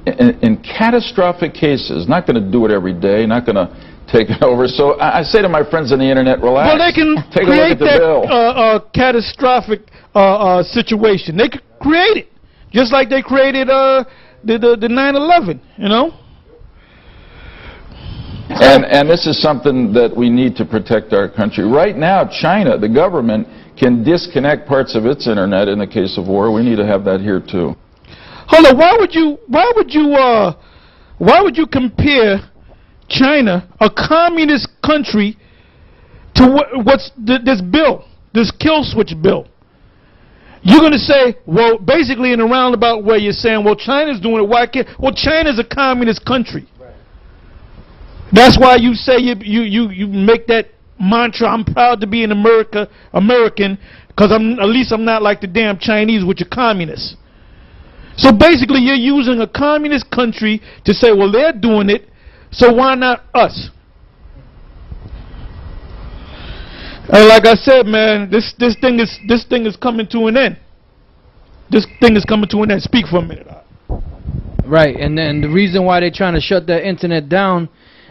in catastrophic cases, not going to do it every day, not going to take it over. So I say to my friends on the internet, relax. Well, they can take a look at the bill. Catastrophic situation. They could create it, just like they created the 9/11. You know. And this is something that we need to protect our country. Right now, China, the government, can disconnect parts of its internet in the case of war. We need to have that here too. Hold on. Why would you compare China, a communist country, to this bill, this kill switch bill? You're going to say, well, basically in a roundabout way, you're saying, well, China's doing it. Why can't? Well, China's a communist country. That's why you say you make that mantra. I'm proud to be an American, because at least I'm not like the damn Chinese, which are communists. So basically, you're using a communist country to say, well, they're doing it, so why not us? And like I said, man, this thing is coming to an end. This thing is coming to an end. Speak for a minute. Right, and then the reason why they're trying to shut the internet down,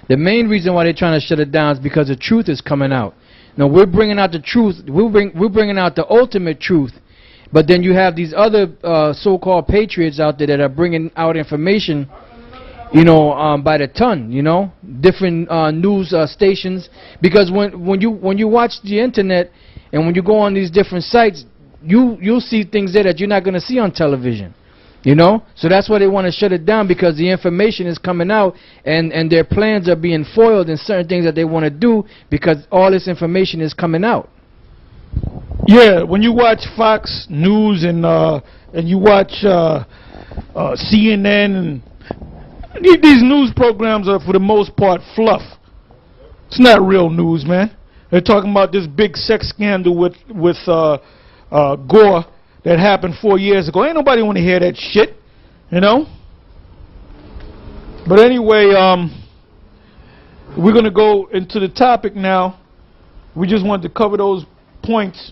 the main reason why they're trying to shut it down is because the truth is coming out. Now we're bringing out the truth. We're bringing out the ultimate truth. But then you have these other so-called patriots out there that are bringing out information, you know, by the ton, you know, different news stations. Because when you watch the internet and when you go on these different sites, you'll see things there that you're not going to see on television, you know. So that's why they want to shut it down, because the information is coming out and their plans are being foiled in certain things that they want to do because all this information is coming out. Yeah, when you watch Fox News and you watch CNN, and these news programs are for the most part fluff. It's not real news, man. They're talking about this big sex scandal with Gore that happened 4 years ago. Ain't nobody want to hear that shit, you know. But anyway, we're gonna go into the topic now. We just wanted to cover those points.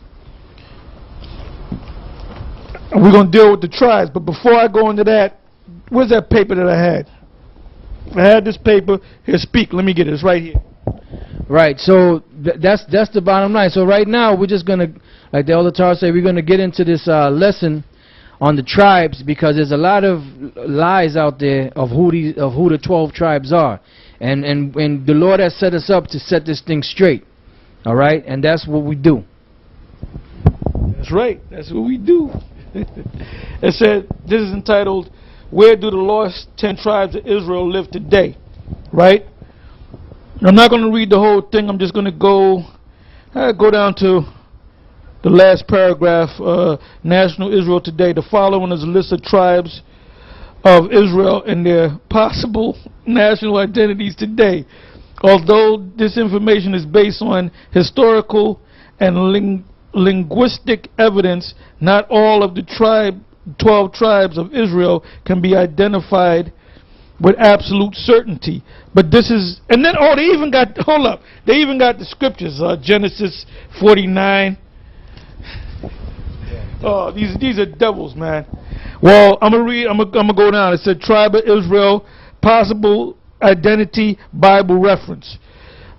We're going to deal with the tribes, but before I go into that, where's that paper that I had? I had this paper. Here, speak. Let me get it. It's right here. Right, so that's the bottom line. So right now, we're just going to, like the Elder Tar say, we're going to get into this lesson on the tribes, because there's a lot of lies out there of who the 12 tribes are. And the Lord has set us up to set this thing straight. All right? And that's what we do. That's right. That's what we do. It said, this is entitled, Where Do the Lost 10 Tribes of Israel Live Today? Right? I'm not going to read the whole thing. I'm just going to go down to the last paragraph. National Israel Today. The following is a list of tribes of Israel and their possible national identities today. Although this information is based on historical and linguistic evidence, not all of the 12 tribes of Israel can be identified with absolute certainty. But this is, and then, oh, they even got, hold up, they even got the scriptures, Genesis 49. Oh, these are devils, man. Well, I'm gonna go down. It said tribe of Israel, possible identity, Bible reference.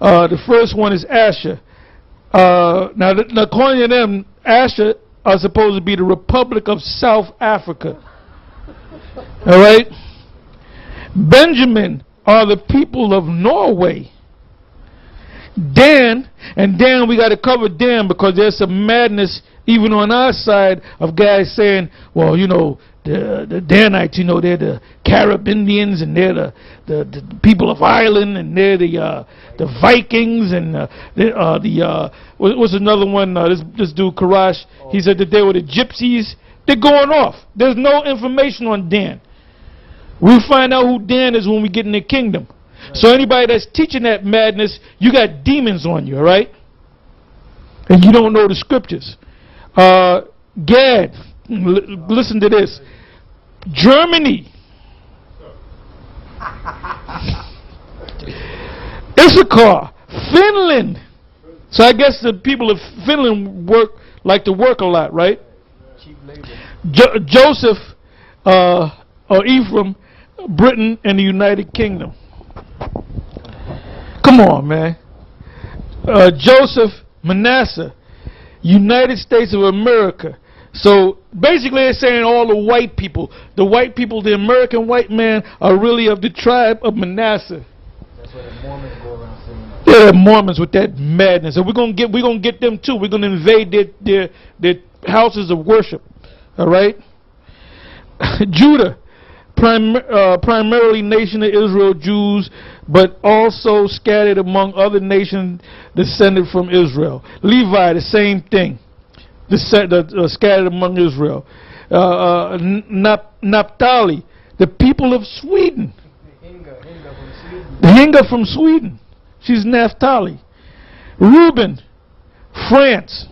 The first one is Asher. Now, according to them, Asher are supposed to be the Republic of South Africa. All right? Benjamin are the people of Norway. Dan, and Dan, we got to cover Dan because there's some madness even on our side of guys saying, well, you know, the Danites, you know, they're the Carib Indians, and they're the people of Ireland, and they're the Vikings, and what's another one? This dude Karash, he said that they were the Gypsies. They're going off. There's no information on Dan. We'll find out who Dan is when we get in the kingdom. So anybody that's teaching that madness, you got demons on you, all right? and you don't know the scriptures. Gad, listen to this. Germany. Issachar, Finland. So I guess the people of Finland like to work a lot, right? Joseph, or Ephraim, Britain, and the United Kingdom. Come on, man. Joseph, Manasseh, United States of America. So basically they're saying all the white people, the American white man are really of the tribe of Manasseh. That's why the Mormons go around saying that. Yeah, Mormons with that madness. And we're gonna get them too. We're gonna invade their houses of worship. All right. Judah, primarily nation of Israel Jews, but also scattered among other nations descended from Israel. Levi, the same thing, scattered among Israel. Naphtali, the people of Sweden. Hinga from Sweden. She's Naphtali. Reuben, France.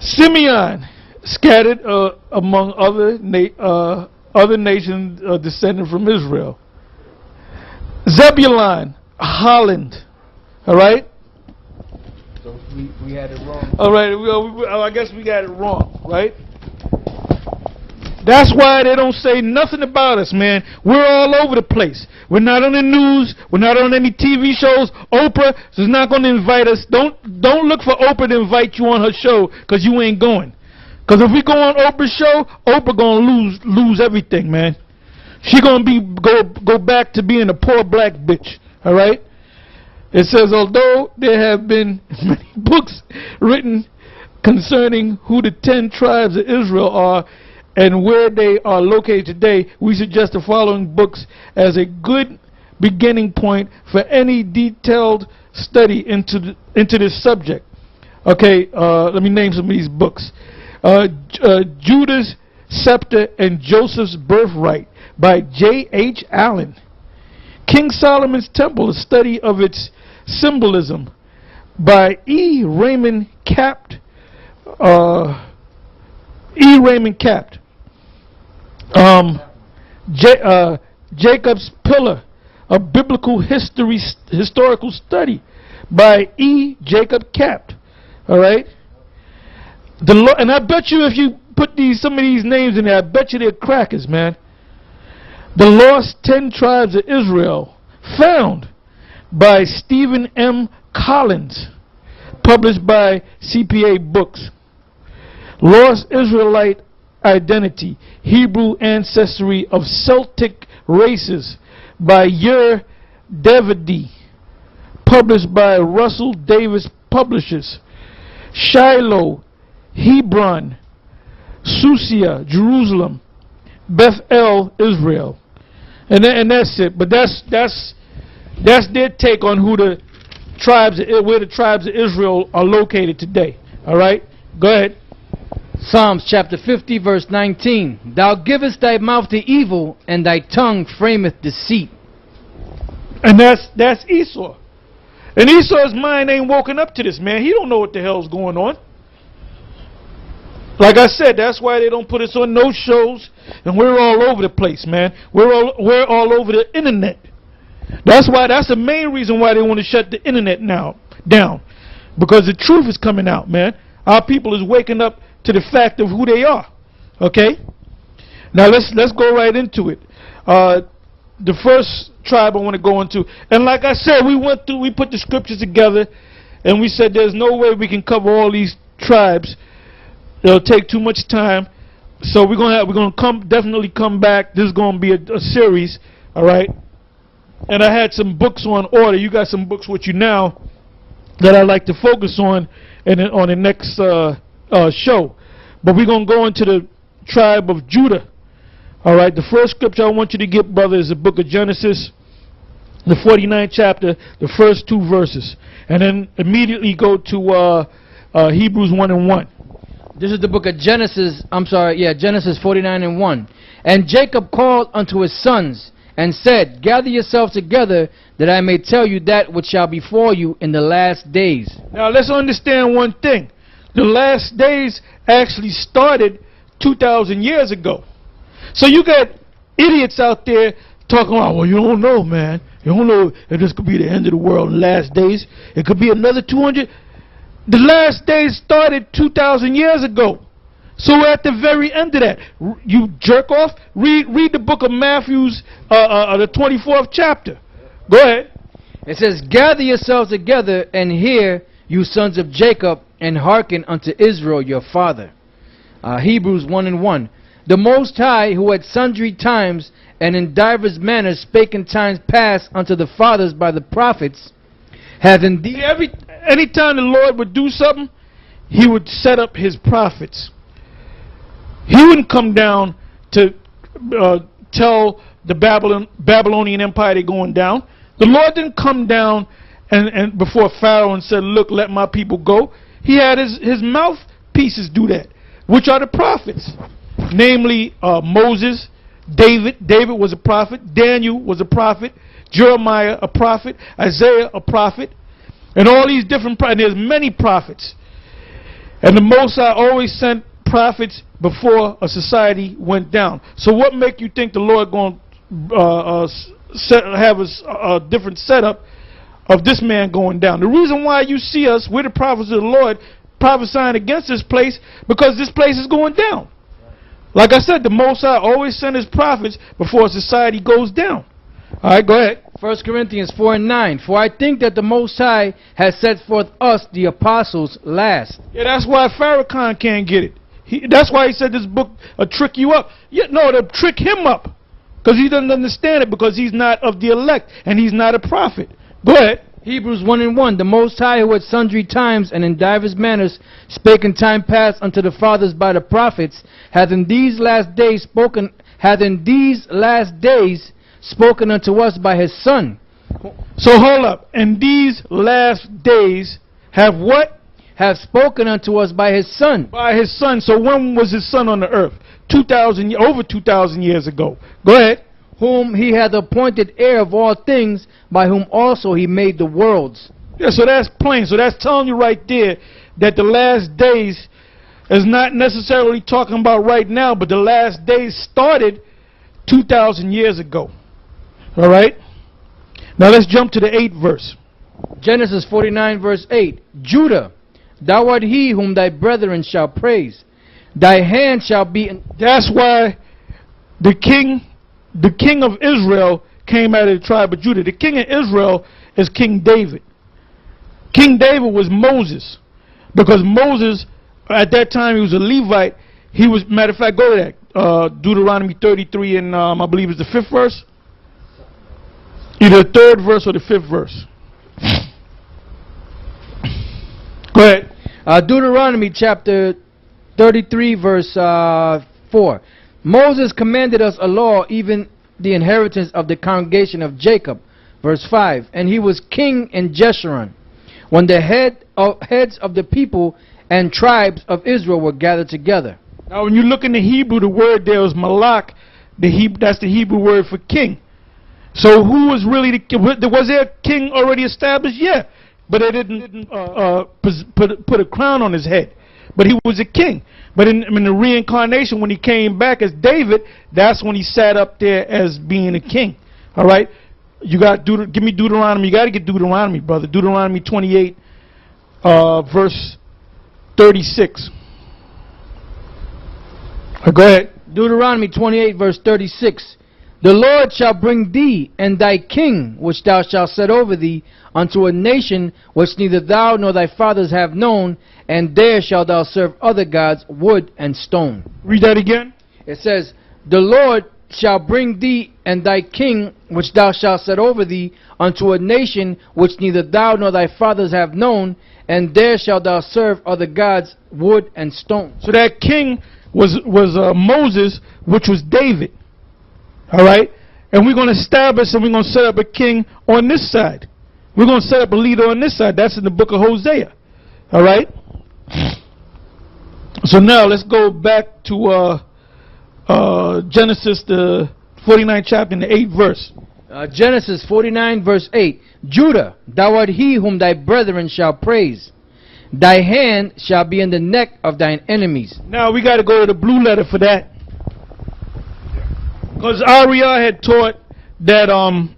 Simeon, scattered among other nations descended from Israel. Zebulun, Holland. All right. So we had it wrong. All right. I guess we got it wrong, right? That's why they don't say nothing about us, man. We're all over the place. We're not on the news. We're not on any TV shows. Oprah is not going to invite us. Don't look for Oprah to invite you on her show because you ain't going. Because if we go on Oprah's show, Oprah going to lose everything, man. She going to go back to being a poor black bitch. All right? It says, although there have been many books written concerning who the 10 tribes of Israel are and where they are located today, we suggest the following books as a good beginning point for any detailed study into this subject. Okay, let me name some of these books. Judah's Scepter and Joseph's Birthright by J.H. Allen. King Solomon's Temple, a study of its symbolism by E. Raymond Capt. Jacob's Pillar, a biblical historical study by E. Jacob Capt. All right. And I bet you if you put some of these names in there, I bet you they're crackers, man. The Lost 10 Tribes of Israel, found by Stephen M. Collins, published by CPA Books. Lost Israelite Identity, Hebrew Ancestry of Celtic Races by Yer Davidi, published by Russell Davis Publishers. Shiloh, Hebron, Susia, Jerusalem, Bethel, Israel. And that's it. But that's their take on who where the tribes of Israel are located today. All right? Go ahead. Psalms chapter 50 verse 19. Thou givest thy mouth to evil, and thy tongue frameth deceit. And that's Esau. And Esau's mind ain't woken up to this, man. He don't know what the hell's going on. Like I said, that's why they don't put us on no shows, and we're all over the place, man. We're all over the internet. That's the main reason why they want to shut the internet down. Because the truth is coming out, man. Our people is waking up to the fact of who they are. Okay? Now let's go right into it. The first tribe I want to go into, and like I said, we put the scriptures together, and we said there's no way we can cover all these tribes. It'll take too much time, so we're gonna definitely come back. This is gonna be a series, all right? And I had some books on order. You got some books with you now that I'd like to focus on on the next show. But we're gonna go into the tribe of Judah. All right. The first scripture I want you to get, brother, is the book of Genesis, the 49th chapter, the first 2 verses, and then immediately go to Hebrews 1:1. This is the book of Genesis. Genesis 49:1. And Jacob called unto his sons, and said, Gather yourselves together, that I may tell you that which shall befall you in the last days. Now let's understand one thing. The last days actually started 2,000 years ago. So you got idiots out there talking about, well, you don't know, man. You don't know if this could be the end of the world in the last days. It could be another 200. The last days started 2,000 years ago. So we're at the very end of that. You jerk off. Read the book of Matthew's, the 24th chapter. Go ahead. It says, Gather yourselves together, and hear, you sons of Jacob, and hearken unto Israel your father. Hebrews 1:1. The Most High, who at sundry times and in divers manners spake in times past unto the fathers by the prophets, hath indeed... Anytime the Lord would do something, he would set up his prophets. He wouldn't come down to tell the Babylonian Empire they're going down. The Lord didn't come down and before Pharaoh and said, look, let my people go. He had his mouthpieces do that, which are the prophets. Namely, Moses, David. David was a prophet. Daniel was a prophet. Jeremiah, a prophet. Isaiah, a prophet. And all these different prophets. There's many prophets. And the Most High always sent prophets before a society went down. So what make you think the Lord going to have a different setup of this man going down? The reason why you see us, we're the prophets of the Lord, prophesying against this place, because this place is going down. Like I said, the Most High always sent his prophets before a society goes down. Alright, go ahead. 1 Corinthians 4:9. For I think that the Most High has set forth us, the apostles, last. Yeah, that's why Farrakhan can't get it. That's why he said this book will trick you up. Yeah, no, it'll trick him up. Because he doesn't understand it, because he's not of the elect, and he's not a prophet. Go ahead. Hebrews 1:1. The Most High, who at sundry times and in divers manners spake in time past unto the fathers by the prophets, hath in these last days spoken unto us by his Son. So hold up. And these last days have what? Have spoken unto us by his Son. By his Son. So when was his Son on the earth? Over 2,000 years ago. Go ahead. Whom he hath appointed heir of all things, by whom also he made the worlds. Yeah, so that's plain. So that's telling you right there that the last days is not necessarily talking about right now, but the last days started 2,000 years ago. All right? Now let's jump to the 8th verse. Genesis 49 verse 8. Judah, thou art he whom thy brethren shall praise. Thy hand shall be in... That's why the king of Israel came out of the tribe of Judah. The king of Israel is King David. King David was Moses, because Moses, at that time, he was a Levite. He was, matter of fact, go to that, Deuteronomy 33 and I believe it's the 5th verse. Either the 3rd verse or the 5th verse. Go ahead. Deuteronomy chapter 33 verse 4. Moses commanded us a law, even the inheritance of the congregation of Jacob. Verse 5. And he was king in Jeshurun, when the heads of the people and tribes of Israel were gathered together. Now when you look in the Hebrew, the word there is malak. That's the Hebrew word for king. So who was really the king? Was there a king already established? Yeah. But they didn't put a crown on his head. But he was a king. But in the reincarnation, when he came back as David, that's when he sat up there as being a king. All right? You got give me Deuteronomy. You got to get Deuteronomy, brother. Deuteronomy 28, verse 36. Go ahead. Deuteronomy 28, verse 36. The Lord shall bring thee and thy king, which thou shalt set over thee, unto a nation which neither thou nor thy fathers have known, and there shalt thou serve other gods, wood and stone. Read that again. It says, the Lord shall bring thee and thy king, which thou shalt set over thee, unto a nation which neither thou nor thy fathers have known, and there shalt thou serve other gods, wood and stone. So that king was Moses, which was David. All right? And we're going to establish and we're going to set up a king on this side. We're going to set up a leader on this side. That's in the book of Hosea. All right? So now let's go back to Genesis, the 49th chapter, and the 8th verse. Genesis 49 verse 8. Judah, thou art he whom thy brethren shall praise. Thy hand shall be in the neck of thine enemies. Now we got to go to the blue letter for that. Because Ariel had taught that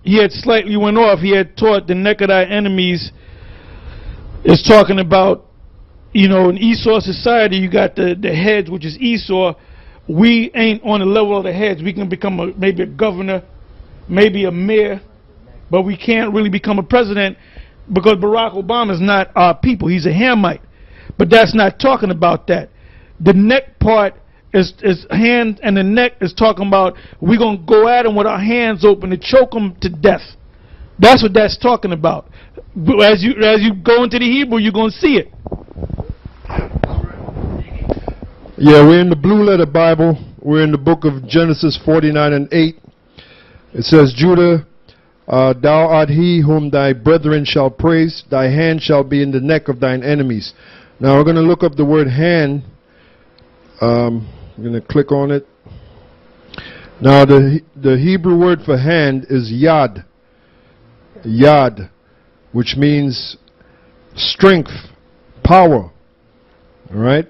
he had slightly went off. He had taught the neck of thy enemies is talking about, you know, in Esau society you got the heads, which is Esau. We ain't on the level of the heads. We can become maybe a governor, maybe a mayor, but we can't really become a president because Barack Obama is not our people. He's a Hamite. But that's not talking about that. The neck part is hand, and the neck is talking about we're going to go at him with our hands open to choke him to death. That's what that's talking about. As you go into the Hebrew, you're going to see it. Yeah, we're in the Blue Letter Bible. We're in the book of Genesis 49 and 8. It says, Judah, thou art he whom thy brethren shall praise. Thy hand shall be in the neck of thine enemies. Now we're going to look up the word hand. I'm going to click on it. Now the Hebrew word for hand is yad. Yad, which means strength, power. All right?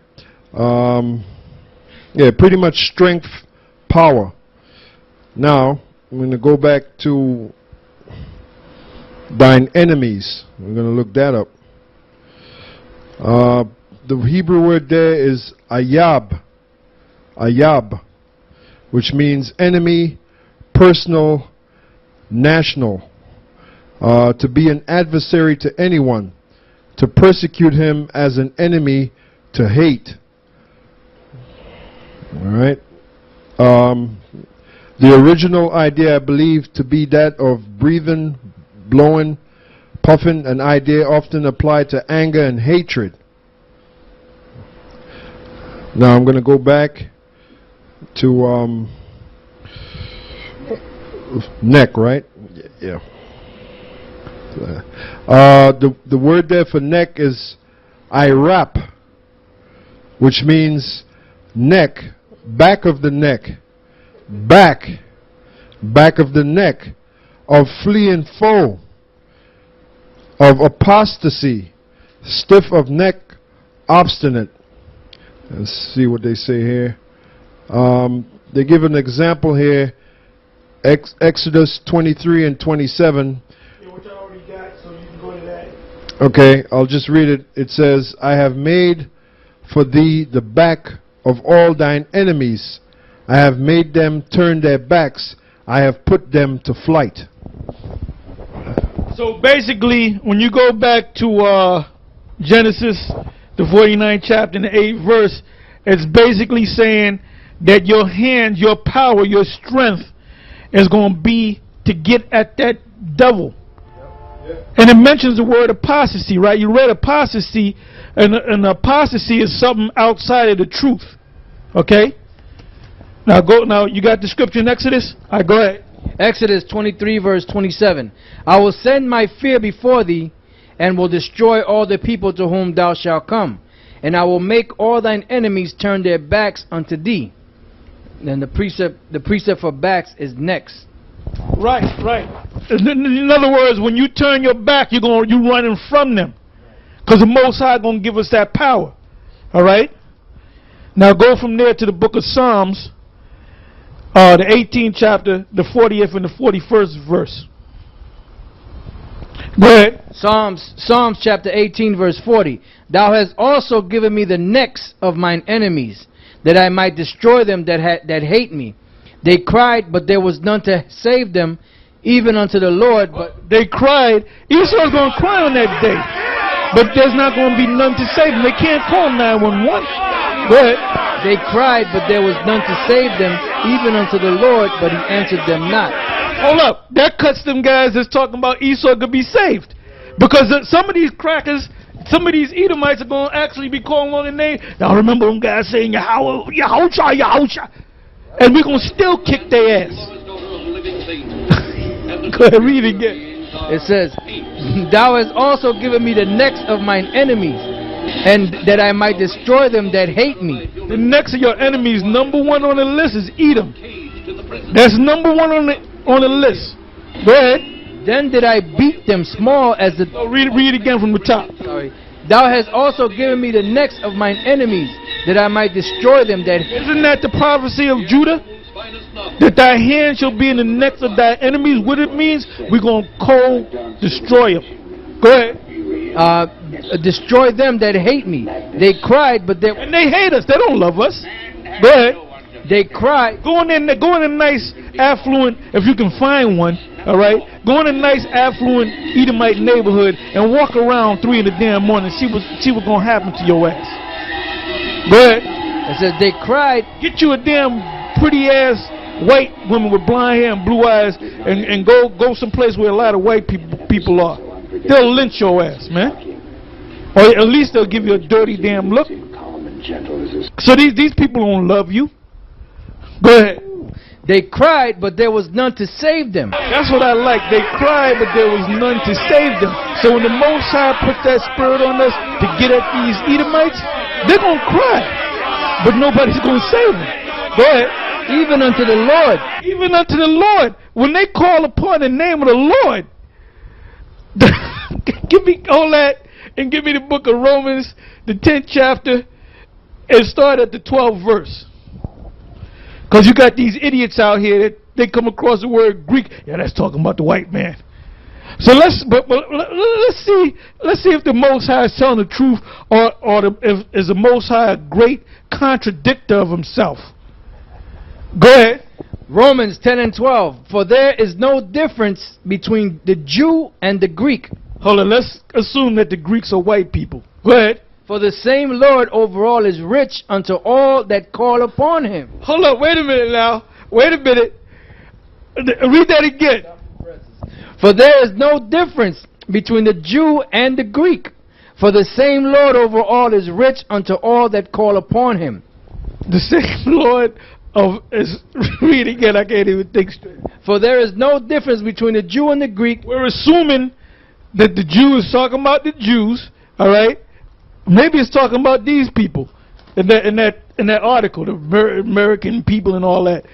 Yeah, pretty much strength, power. Now, I'm going to go back to thine enemies. We're going to look that up. The Hebrew word there is ayab. Ayab, which means enemy, personal, national. To be an adversary to anyone. To persecute him as an enemy, to hate. Alright. The original idea, I believe, to be that of breathing, blowing, puffing, an idea often applied to anger and hatred. Now I'm going to go back to neck, right? Yeah. The word there for neck is irap, which means neck, back of the neck, back of the neck, of fleeing foe, of apostasy, stiff of neck, obstinate. Let's see what they say here. They give an example here, Exodus 23 and 27. Yeah, which I already got, so you can go to that. Okay, I'll just read it. It says, I have made for thee the back of all thine enemies. I have made them turn their backs. I have put them to flight. So basically, when you go back to Genesis, the 49th chapter and the 8th verse, it's basically saying that your hands, your power, your strength is going to be to get at that devil. And it mentions the word apostasy, right? You read apostasy, and apostasy is something outside of the truth. Okay? Now you got the scripture in Exodus? All right, go ahead. Exodus 23 verse 27. I will send my fear before thee, and will destroy all the people to whom thou shalt come. And I will make all thine enemies turn their backs unto thee. Then the precept for backs is necks. Right. In other words, when you turn your back, you're running from them, because the Most High going to give us that power. All right. Now go from there to the book of Psalms, the 18th chapter, the 40th and the 41st verse. Go ahead. Psalms chapter 18 verse 40. Thou hast also given me the necks of mine enemies, that I might destroy them that hate me. They cried, but there was none to save them, even unto the Lord. But they cried. Esau's going to cry on that day, but there's not going to be none to save them. They can't call 911. Go ahead. They cried, but there was none to save them, even unto the Lord, but he answered them not. Hold up. That cuts them guys that's talking about Esau could be saved. Because some of these crackers, some of these Edomites are going to actually be calling on the name. Now remember them guys saying, Yahusha. And we're going to still kick their ass. Go ahead, read it again. It says, Thou hast also given me the necks of mine enemies, and that I might destroy them that hate me. The necks of your enemies, number one on the list is Edom. That's number one on the list. Go ahead. Then did I beat them small as the... Oh, read it again from the top. Sorry. Thou hast also given me the necks of mine enemies, that I might destroy them that... Isn't that the prophecy of Judah? That thy hand shall be in the necks of thy enemies. What it means? We're going to co-destroy them. Go ahead. Destroy them that hate me. They cried, but they... And they hate us. They don't love us. Go ahead. They cried. Go in a nice, affluent, if you can find one, all right? Go in a nice, affluent Edomite neighborhood and walk around 3 in the damn morning and see what's going to happen to your ass. Go ahead. It says they cried. Get you a damn pretty-ass white woman with blonde hair and blue eyes and go someplace where a lot of white people are. They'll lynch your ass, man. Or at least they'll give you a dirty damn look. So these people don't love you. Go ahead. They cried, but there was none to save them. That's what I like. They cried, but there was none to save them. So when the Most High put that spirit on us to get at these Edomites, they're going to cry, but nobody's going to save them. Go ahead. Even unto the Lord. Even unto the Lord. When they call upon the name of the Lord, give me all that and give me the book of Romans, the 10th chapter, and start at the 12th verse. Because you got these idiots out here that they come across the word Greek. Yeah, that's talking about the white man. So let's see if the Most High is telling the truth, or is the Most High a great contradictor of himself. Go ahead. Romans 10 and 12. For there is no difference between the Jew and the Greek. Hold on, let's assume that the Greeks are white people. Go ahead. For the same Lord over all is rich unto all that call upon him. Hold up, wait a minute now. Wait a minute. Read that again. For there is no difference between the Jew and the Greek. For the same Lord over all is rich unto all that call upon him. The same Lord read again, I can't even think straight. For there is no difference between the Jew and the Greek. We're assuming that the Jew is talking about the Jews, all right? Maybe it's talking about these people in that article, the American people and all that.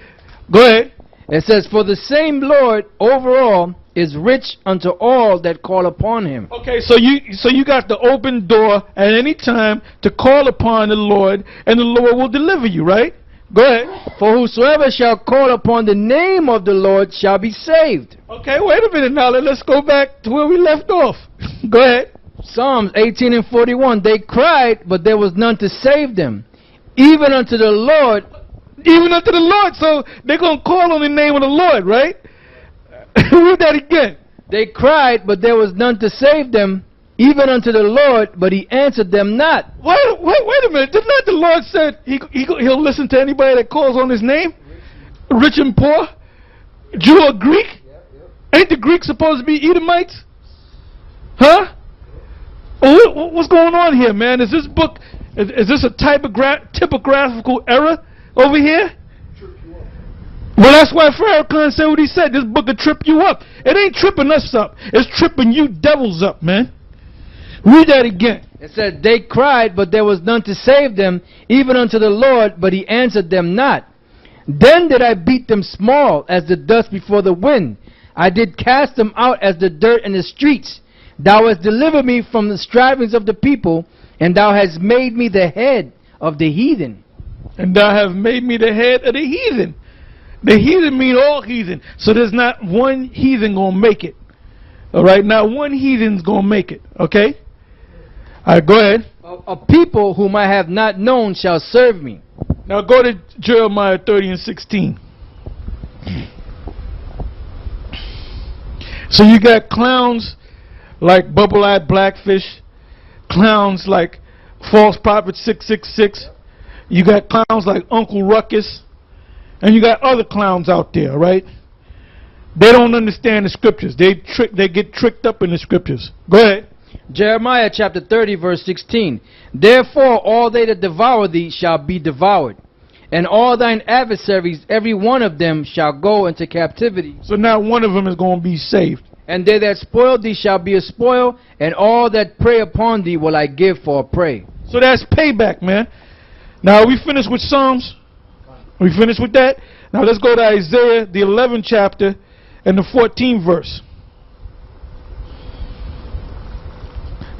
Go ahead. It says, for the same Lord over all is rich unto all that call upon him. Okay, so you got the open door at any time to call upon the Lord, and the Lord will deliver you, right? Go ahead. For whosoever shall call upon the name of the Lord shall be saved. Okay, wait a minute now. Let's go back to where we left off. Go ahead. Psalms 18 and 41. They cried, but there was none to save them. Even unto the Lord. Even unto the Lord. So they're going to call on the name of the Lord, right? Read that again. They cried, but there was none to save them. Even unto the Lord, but he answered them not. Wait a minute. Did not the Lord said he'll listen to anybody that calls on his name? Rich and poor? Jew or Greek? Ain't the Greeks supposed to be Edomites? Huh? What's going on here, man? Is this book, is this a typographical error over here? Well, that's why Farrakhan said what he said. This book will trip you up. It ain't tripping us up. It's tripping you devils up, man. Read that again. It said, they cried, but there was none to save them, even unto the Lord, but he answered them not. Then did I beat them small as the dust before the wind. I did cast them out as the dirt in the streets. Thou hast delivered me from the strivings of the people, and thou hast made me the head of the heathen. And thou hast made me the head of the heathen. The heathen mean all heathen. So there's not one heathen going to make it. All right, not one heathen's going to make it. Okay? All right, go ahead. A people whom I have not known shall serve me. Now go to Jeremiah 30 and 16. So you got clowns like Bubble-Eyed Blackfish, clowns like False Prophet 666. You got clowns like Uncle Ruckus, and you got other clowns out there, right? They don't understand the scriptures. They get tricked up in the scriptures. Go ahead. Jeremiah chapter 30 verse 16. Therefore all they that devour thee shall be devoured, and all thine adversaries, every one of them, shall go into captivity. So now one of them is going to be saved. And they that spoil thee shall be a spoil, and all that prey upon thee will I give for a prey. So that's payback, man. Now, are we finished with Psalms? We finished with that? Now, let's go to Isaiah, the 11th chapter, and the 14th verse.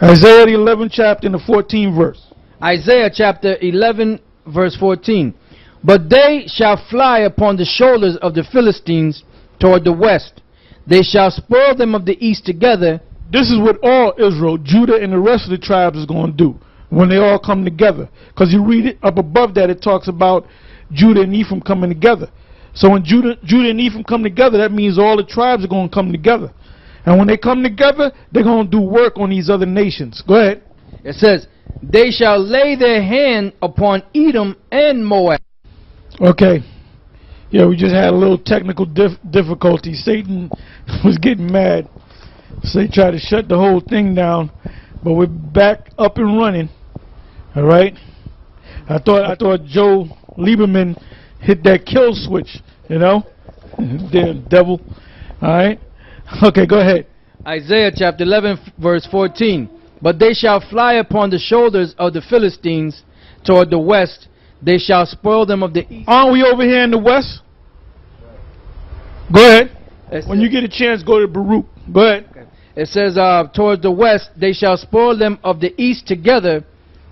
Isaiah, the 11th chapter, and the 14th verse. Isaiah chapter 11, verse 14. But they shall fly upon the shoulders of the Philistines toward the west. They shall spoil them of the east together. This is what all Israel, Judah, and the rest of the tribes is going to do when they all come together. Because you read it up above that, it talks about Judah and Ephraim coming together. So when Judah and Ephraim come together, that means all the tribes are going to come together. And when they come together, they're going to do work on these other nations. Go ahead. It says, they shall lay their hand upon Edom and Moab. Okay. Yeah, we just had a little technical difficulty. Satan was getting mad. So they tried to shut the whole thing down. But we're back up and running. All right? I thought Joe Lieberman hit that kill switch, you know? Damn devil. All right? Okay, go ahead. Isaiah chapter 11, verse 14. But they shall fly upon the shoulders of the Philistines toward the west. They shall spoil them of the east. Aren't we over here in the west? Go ahead. When you get a chance, go to Baruch. Go ahead. Okay. It says, towards the west, they shall spoil them of the east together.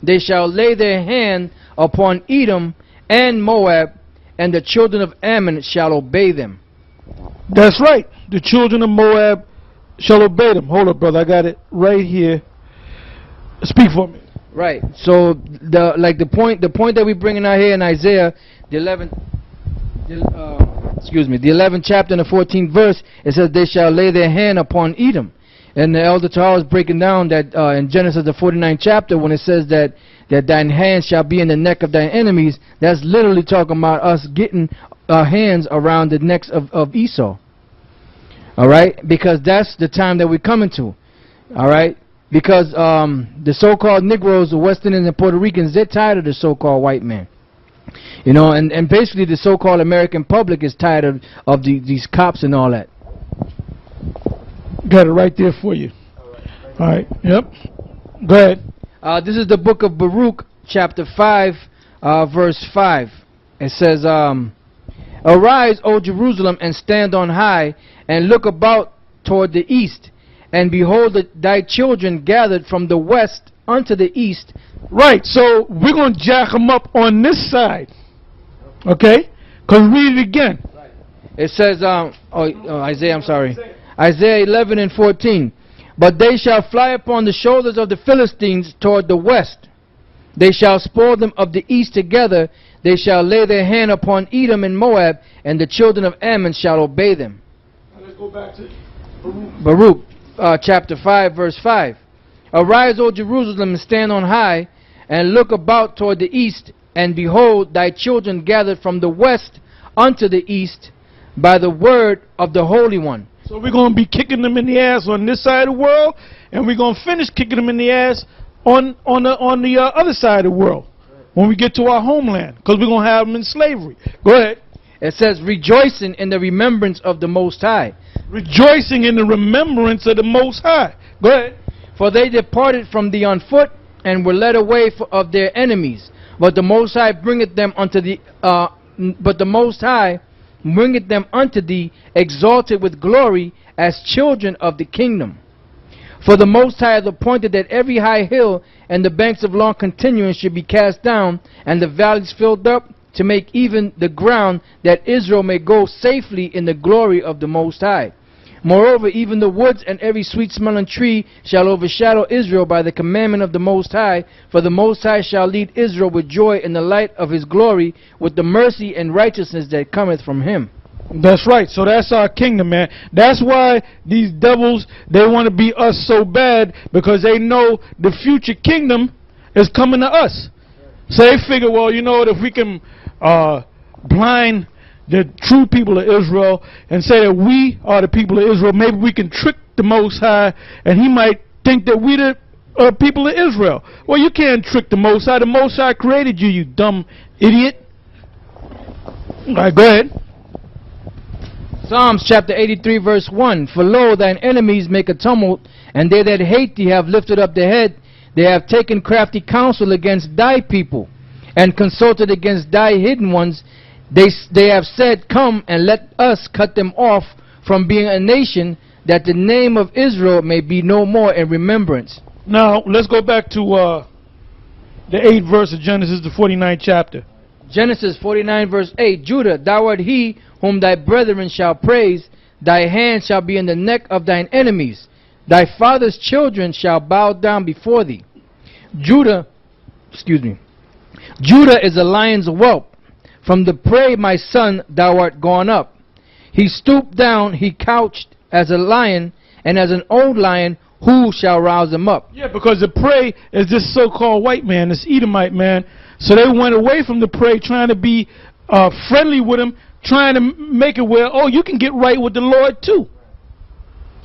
They shall lay their hand upon Edom and Moab, and the children of Ammon shall obey them. That's right. The children of Moab shall obey them. Hold up, brother. I got it right here. Speak for me. Right. So the point that we're bringing out here in Isaiah, the 11th chapter and the 14th verse, it says they shall lay their hand upon Edom. And the Elder Torah is breaking down that in Genesis the 49th chapter, when it says that thine hand shall be in the neck of thine enemies, that's literally talking about us getting our hands around the necks of Esau. All right? Because that's the time that we're coming to. All right? Because the so-called Negroes, the West Indians and Puerto Ricans, they're tired of the so-called white man. You know, and basically the so-called American public is tired of these cops and all that. Got it right there for you. All right. Yep. Go ahead. This is the book of Baruch, chapter 5, verse 5. It says, Arise, O Jerusalem, and stand on high, and look about toward the east. And behold, thy children gathered from the west unto the east. Right, so we're going to jack them up on this side. Okay? Because read it again. It says, Isaiah, I'm sorry. Isaiah 11 and 14. But they shall fly upon the shoulders of the Philistines toward the west. They shall spoil them of the east together. They shall lay their hand upon Edom and Moab, and the children of Ammon shall obey them. Now let's go back to Baruch. Chapter 5, verse 5. Arise, O Jerusalem, and stand on high, and look about toward the east, and behold, thy children gathered from the west unto the east by the word of the Holy One. So we're going to be kicking them in the ass on this side of the world, and we're going to finish kicking them in the ass on the other side of the world when we get to our homeland, because we're going to have them in slavery. Go ahead. It says, rejoicing in the remembrance of the Most High. Rejoicing in the remembrance of the Most High. Go ahead. For they departed from thee on foot, and were led away of their enemies. But the Most High bringeth them unto thee. But the Most High bringeth them unto thee, exalted with glory, as children of the kingdom. For the Most High hath appointed that every high hill and the banks of long continuance should be cast down, and the valleys filled up, to make even the ground, that Israel may go safely in the glory of the Most High. Moreover, even the woods and every sweet-smelling tree shall overshadow Israel by the commandment of the Most High. For the Most High shall lead Israel with joy in the light of his glory, with the mercy and righteousness that cometh from him. That's right. So that's our kingdom, man. That's why these devils, they want to be us so bad, because they know the future kingdom is coming to us. So they figure, well, you know what, if we can blind the true people of Israel and say that we are the people of Israel, maybe we can trick the Most High, and he might think that we the people of Israel. Well, you can't trick the Most High. The Most High created you, you dumb idiot. All right, go ahead. Psalms chapter 83, verse 1. For lo, thine enemies make a tumult, and they that hate thee have lifted up their head. They have taken crafty counsel against thy people, and consulted against thy hidden ones. They have said, Come and let us cut them off from being a nation, that the name of Israel may be no more in remembrance. Now, let's go back to the 8th verse of Genesis, the 49th chapter. Genesis 49 verse 8. Judah, thou art he whom thy brethren shall praise. Thy hand shall be in the neck of thine enemies. Thy father's children shall bow down before thee. Judah is a lion's whelp. From the prey, my son, thou art gone up. He stooped down, he couched as a lion, and as an old lion, who shall rouse him up? Yeah, because the prey is this so-called white man, this Edomite man. So they went away from the prey, trying to be friendly with him, trying to make it where, oh, you can get right with the Lord too.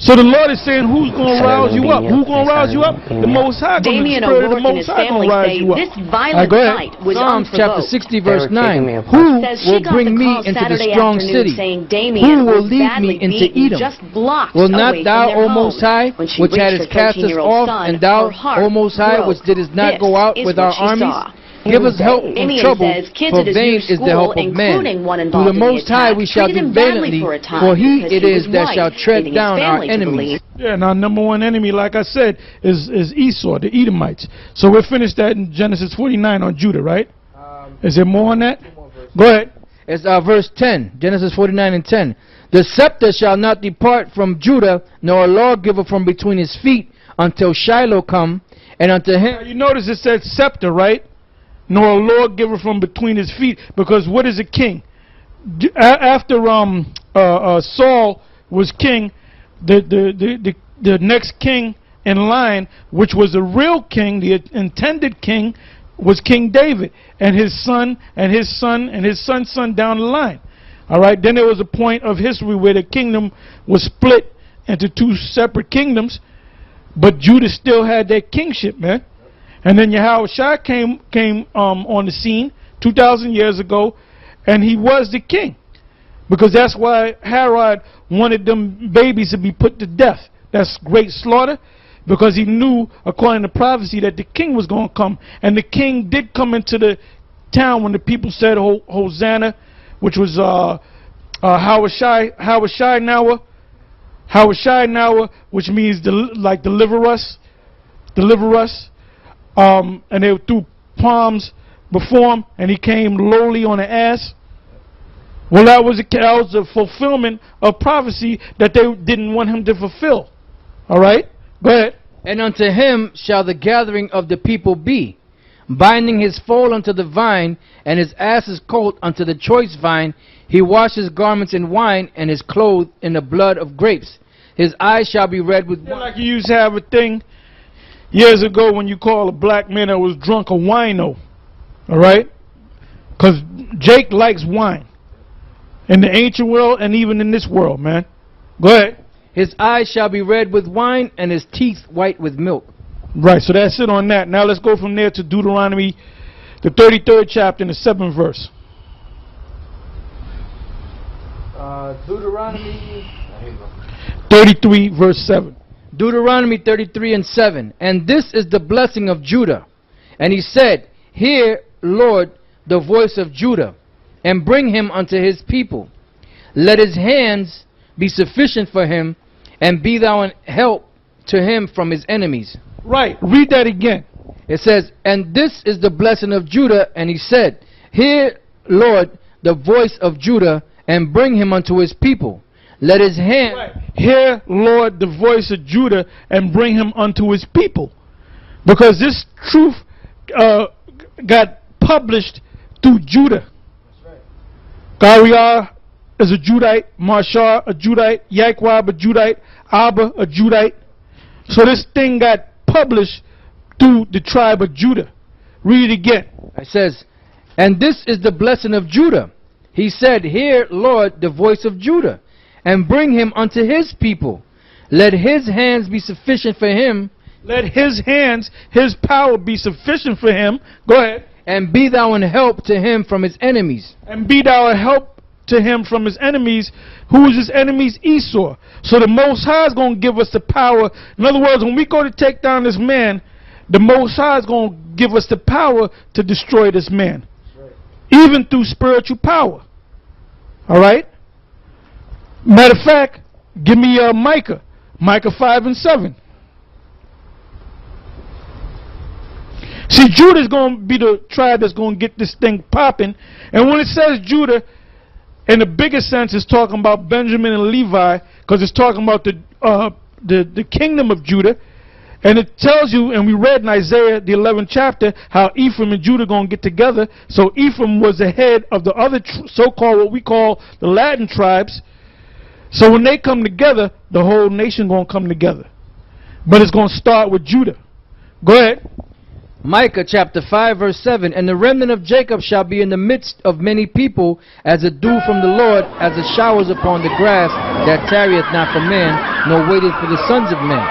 So the Lord is saying, who's going to rouse you up? Who's going to rouse you up? The Most High. The Spirit of the Most High going to rise you up. This violent night was Psalms chapter unprovoked. 60 verse 9. Who will bring me into the strong city? Who will lead me into Edom? Will not thou, O Most High, which hadst cast us off, and thou, O Most High, which didst not go out with our armies? Give us help from trouble, for vain is the help of man. To the Most High we shall do valiantly, for he it is that shall tread down our enemies. Yeah, and our number one enemy, like I said, is Esau, the Edomites. So we'll finish that in Genesis 49 on Judah, right? Is there more on that? Go ahead. It's verse 10, Genesis 49 and 10. The scepter shall not depart from Judah, nor a lawgiver from between his feet, until Shiloh come, and unto him... Now you notice it said scepter, right? Nor a lawgiver from between his feet, because what is a king? After Saul was king, the next king in line, which was the real king, the intended king, was King David, and his son, and his son, and his son's son down the line. All right. Then there was a point of history where the kingdom was split into two separate kingdoms, but Judah still had that kingship, man. And then Yahushua came on the scene 2,000 years ago, and he was the king. Because that's why Herod wanted them babies to be put to death. That's great slaughter, because he knew, according to prophecy, that the king was going to come. And the king did come into the town when the people said Hosanna, which was Hawashai Nawa, which means like deliver us. And they threw palms before him, and he came lowly on an ass. Well, that was a fulfillment of prophecy that they didn't want him to fulfill. All right? Go ahead. And unto him shall the gathering of the people be, binding his foal unto the vine, and his ass's colt unto the choice vine. He washed his garments in wine, and his clothes in the blood of grapes. His eyes shall be red with wine. Like you used to have a thing years ago when you call a black man that was drunk a wino. All right? Because Jake likes wine. In the ancient world and even in this world, man. Go ahead. His eyes shall be red with wine, and his teeth white with milk. Right, so that's it on that. Now let's go from there to Deuteronomy, the 33rd chapter and the 7th verse. Deuteronomy 33 verse 7. Deuteronomy 33 and 7. And this is the blessing of Judah. And he said, Hear, Lord, the voice of Judah, and bring him unto his people. Let his hands be sufficient for him, and be thou an help to him from his enemies. Right, read that again. It says, And this is the blessing of Judah. And he said, Hear, Lord, the voice of Judah, and bring him unto his people. Let his hand... Right. Hear, Lord, the voice of Judah, and bring him unto his people. Because this truth got published through Judah. Gariah is a Judite, Marshar a Judite, Yaquab a Judite, Abba a Judite. So this thing got published through the tribe of Judah. Read it again. It says, And this is the blessing of Judah. He said, Hear, Lord, the voice of Judah, and bring him unto his people. Let his hands be sufficient for him. Let his hands, his power be sufficient for him. Go ahead. And be thou an help to him from his enemies. And be thou a help to him from his enemies. Who is his enemies? Esau. So the Most High is going to give us the power. In other words, when we go to take down this man, the Most High is going to give us the power to destroy this man. Even through spiritual power. Alright? Matter of fact, give me Micah. Micah 5 and 7. See, Judah is going to be the tribe that's going to get this thing popping. And when it says Judah, in the biggest sense, it's talking about Benjamin and Levi, because it's talking about the kingdom of Judah. And it tells you, and we read in Isaiah, the 11th chapter, how Ephraim and Judah are going to get together. So Ephraim was the head of the other so-called, what we call the Latin tribes. So when they come together, the whole nation going to come together. But it's going to start with Judah. Go ahead. Micah chapter 5 verse 7. And the remnant of Jacob shall be in the midst of many people, as a dew from the Lord, as the showers upon the grass, that tarrieth not for man, nor waiteth for the sons of men.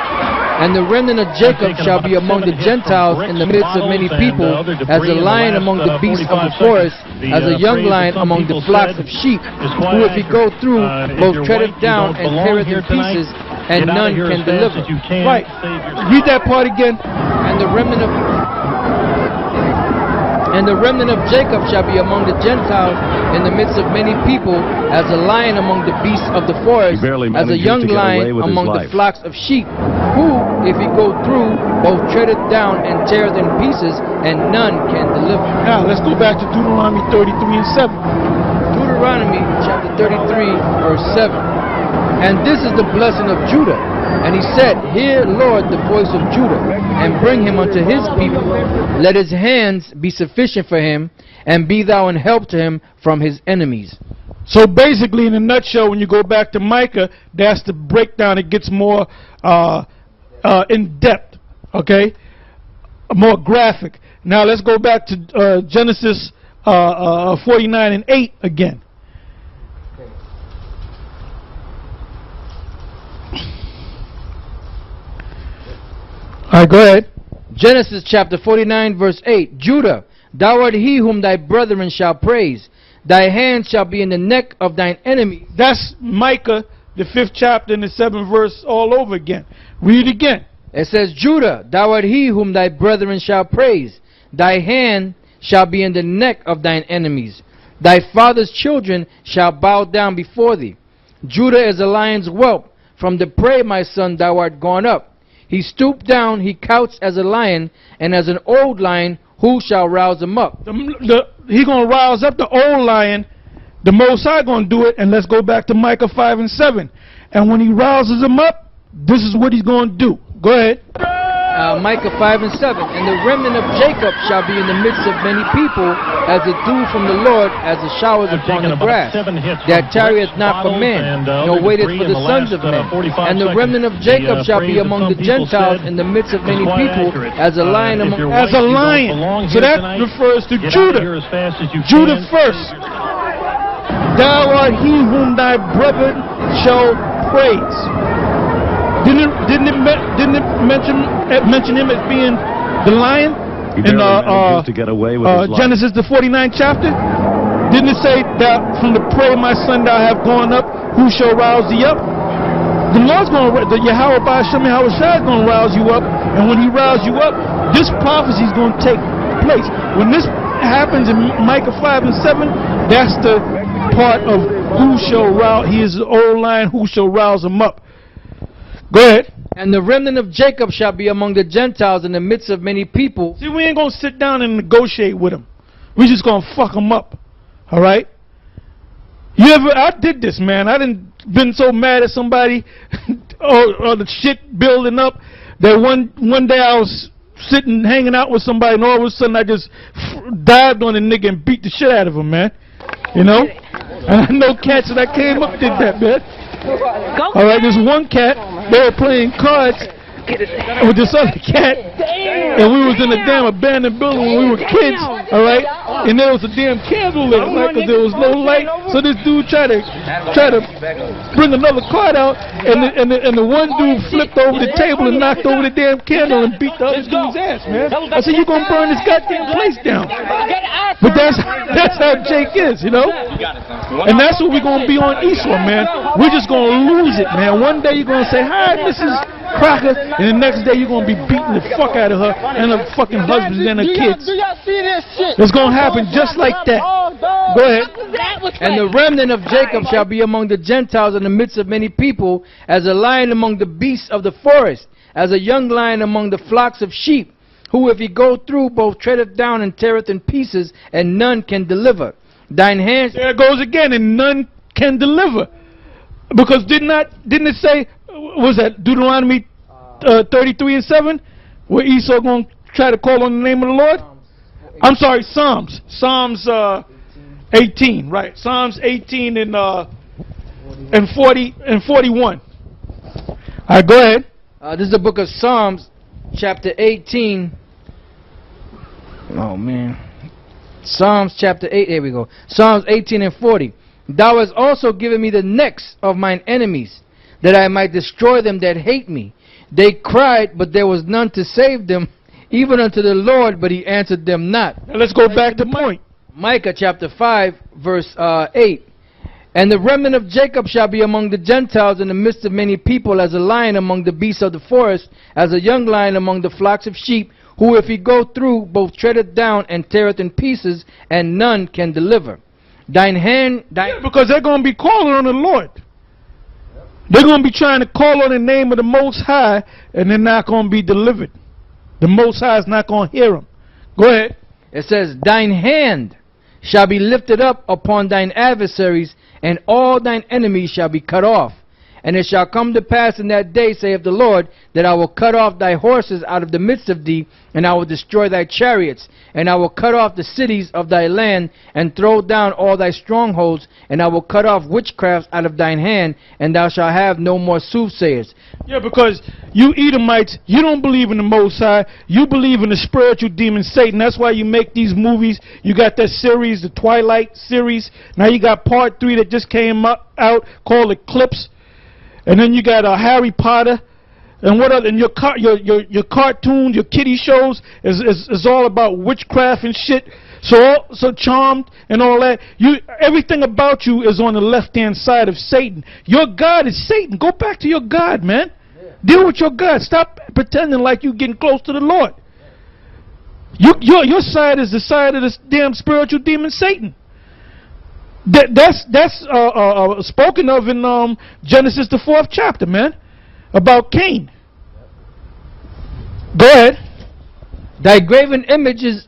And the remnant of Jacob shall be among the Gentiles in the midst of many people, as a lion among the beasts of the forest, as a young lion among the flocks of sheep, who if he go through, both treadeth down and teareth in pieces, and none can deliver. Right. Read that part again. And the remnant of Jacob shall be among the Gentiles in the midst of many people, as a lion among the beasts of the forest, as a young lion among the flocks of sheep, who, if he go through, both treadeth down and teareth in pieces, and none can deliver. Now, let's go back to Deuteronomy 33 and 7. Deuteronomy chapter 33, verse 7. And this is the blessing of Judah. And he said, Hear, Lord, the voice of Judah, and bring him unto his people. Let his hands be sufficient for him, and be thou an help to him from his enemies. So basically, in a nutshell, when you go back to Micah, that's the breakdown. It gets more in depth, okay? More graphic. Now let's go back to Genesis 49 and 8 again. All right, go ahead. Genesis chapter 49 verse 8. Judah, thou art he whom thy brethren shall praise. Thy hand shall be in the neck of thine enemy. That's Micah, the 5th chapter and the 7th verse all over again. Read it again. It says, Judah, thou art he whom thy brethren shall praise. Thy hand shall be in the neck of thine enemies. Thy father's children shall bow down before thee. Judah is a lion's whelp. From the prey, my son, thou art gone up. He stooped down, he couched as a lion, and as an old lion, who shall rouse him up? He going to rouse up the old lion. The Most High going to do it. And let's go back to Micah 5 and 7. And when he rouses him up, this is what he's going to do. Go ahead. Micah 5 and 7. And the remnant of Jacob shall be in the midst of many people, as a dew from the Lord, as the showers upon the grass, that tarrieth not for man, nor waiteth for the sons of men. And the remnant of Jacob shall be among the Gentiles in the midst of many people, as a lion among... As a lion. So that refers to Judah. Judah first. Thou art he whom thy brethren shall praise. Didn't it mention him as being the lion in Genesis the 49th chapter? Didn't it say that from the prey, my son, thou have gone up, who shall rouse thee up? The Lord's going to, the Yahweh Ba'ashem Yahweh Shai is going to rouse you up, and when he rouses you up, this prophecy is going to take place. When this happens in Micah 5 and 7, that's the part of who shall rouse. He is the old lion, who shall rouse him up. Go ahead. And the remnant of Jacob shall be among the Gentiles in the midst of many people. See, we ain't going to sit down and negotiate with them. We just going to fuck them up. All right? I did this, man. I done been so mad at somebody or the shit building up that one day I was sitting, hanging out with somebody, and all of a sudden I just dived on a nigga and beat the shit out of him, man. You know? And I know cats that came up did that, man. All right, there's one cat, they were playing cards with this other cat, and we was in a damn abandoned building when we were kids, all right, and there was a damn candle lit, right, because there was no light, so this dude tried to bring another card out, and the one dude flipped over the table and knocked over the damn candle and beat the other dude's ass, man. I said, you gonna burn this goddamn place down. But that's how Jake is, you know, and that's what we're gonna be on Esau, man. We're just gonna lose it, man. One day you're gonna say, hi, cracker, and the next day you're going to be beating the fuck out of her and her fucking husband and her kids. Do y'all see this shit? It's going to happen just like that. Go ahead. And the remnant of Jacob shall be among the Gentiles in the midst of many people, as a lion among the beasts of the forest, as a young lion among the flocks of sheep, who if he go through both treadeth down and teareth in pieces, and none can deliver. Thine hands... There it goes again, and none can deliver. Because didn't it say, was that Deuteronomy 33:7, where Esau going to try to call on the name of the Lord? I'm sorry, Psalms 18, right? Psalms 18 and 40 and 41. All right, go ahead. This is the book of Psalms, chapter 18. Oh man, Psalms chapter 8. Here we go. Psalms 18 and 40. Thou hast also given me the necks of mine enemies, that I might destroy them that hate me. They cried, but there was none to save them, even unto the Lord, but he answered them not. Now let's go back to the point. Micah chapter 5, verse 8. And the remnant of Jacob shall be among the Gentiles in the midst of many people, as a lion among the beasts of the forest, as a young lion among the flocks of sheep, who if he go through, both treadeth down and teareth in pieces, and none can deliver. Because they're going to be calling on the Lord. They're going to be trying to call on the name of the Most High, and they're not going to be delivered. The Most High is not going to hear them. Go ahead. It says, thine hand shall be lifted up upon thine adversaries, and all thine enemies shall be cut off. And it shall come to pass in that day, saith the Lord, that I will cut off thy horses out of the midst of thee, and I will destroy thy chariots, and I will cut off the cities of thy land, and throw down all thy strongholds, and I will cut off witchcrafts out of thine hand, and thou shalt have no more soothsayers. Yeah, because you Edomites, you don't believe in the Most High. You believe in the spiritual demon Satan. That's why you make these movies. You got that series, the Twilight series. Now you got part 3 that just came out called Eclipse. And then you got Harry Potter, and what other? And your cartoons, your kiddie shows is all about witchcraft and shit. So Charmed and all that. Everything about you is on the left-hand side of Satan. Your God is Satan. Go back to your God, man. Yeah. Deal with your God. Stop pretending like you're getting close to the Lord. Your side is the side of this damn spiritual demon Satan. That's spoken of in Genesis the 4th chapter, man, about Cain. Go ahead. Thy graven images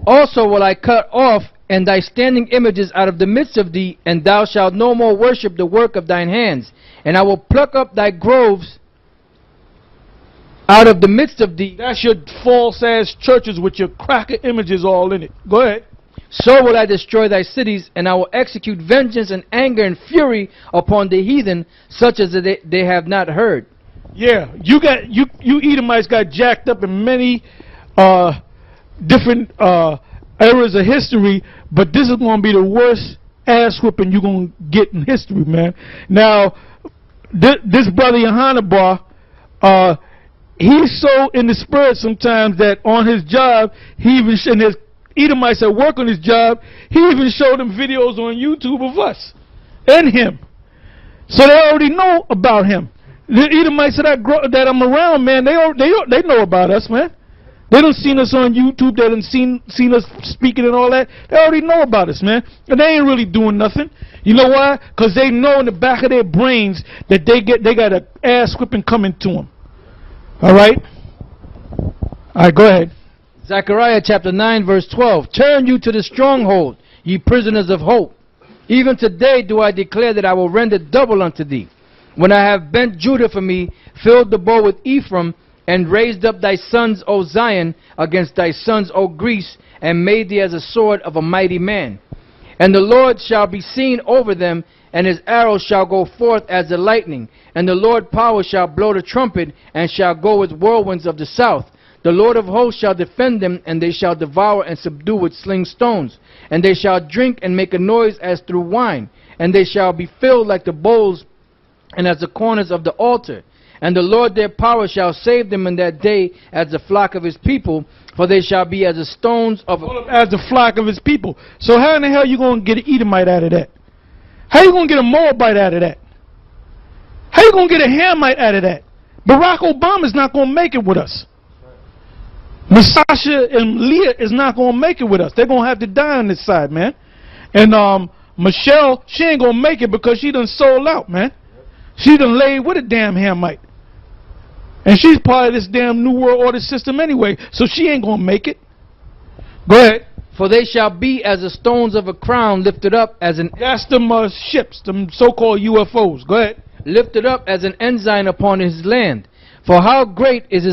also will I cut off, and thy standing images out of the midst of thee, and thou shalt no more worship the work of thine hands. And I will pluck up thy groves out of the midst of thee. That's your false ass churches with your cracker images all in it. Go ahead. So will I destroy thy cities, and I will execute vengeance and anger and fury upon the heathen, such as they have not heard. Yeah, you Edomites got jacked up in many different eras of history, but this is going to be the worst ass whooping you're going to get in history, man. Now, this brother Yohanabar, he's so in the spirit sometimes that on his job, he even and his Edomites that work on his job, he even showed them videos on YouTube of us and him. So they already know about him. The Edomites that I'm around, man, they know about us, man. They done seen us on YouTube. They done seen us speaking and all that. They already know about us, man. And they ain't really doing nothing. You know why? Because they know in the back of their brains that they got an ass whipping coming to them. All right? All right, go ahead. Zechariah chapter 9 verse 12. Turn you to the stronghold, ye prisoners of hope. Even today do I declare that I will render double unto thee. When I have bent Judah for me, filled the bow with Ephraim, and raised up thy sons, O Zion, against thy sons, O Greece, and made thee as a sword of a mighty man. And the Lord shall be seen over them, and his arrows shall go forth as the lightning. And the Lord power shall blow the trumpet, and shall go with whirlwinds of the south. The Lord of hosts shall defend them, and they shall devour and subdue with sling stones. And they shall drink and make a noise as through wine. And they shall be filled like the bowls and as the corners of the altar. And the Lord their power shall save them in that day as the flock of his people, for they shall be as the stones of... As the flock of his people. So how in the hell you going to get an Edomite out of that? How you going to get a Moabite out of that? How you going to get a Hamite out of that? Barack Obama's not going to make it with us. Natasha and Leah is not going to make it with us. They're going to have to die on this side, man. And Michelle, she ain't going to make it because she done sold out, man. She done laid with a damn Hamite. And she's part of this damn New World Order system anyway, so she ain't going to make it. Go ahead. For they shall be as the stones of a crown lifted up as an... That's them ships, them so-called UFOs. Go ahead. Lifted up as an ensign upon his land. For how great is his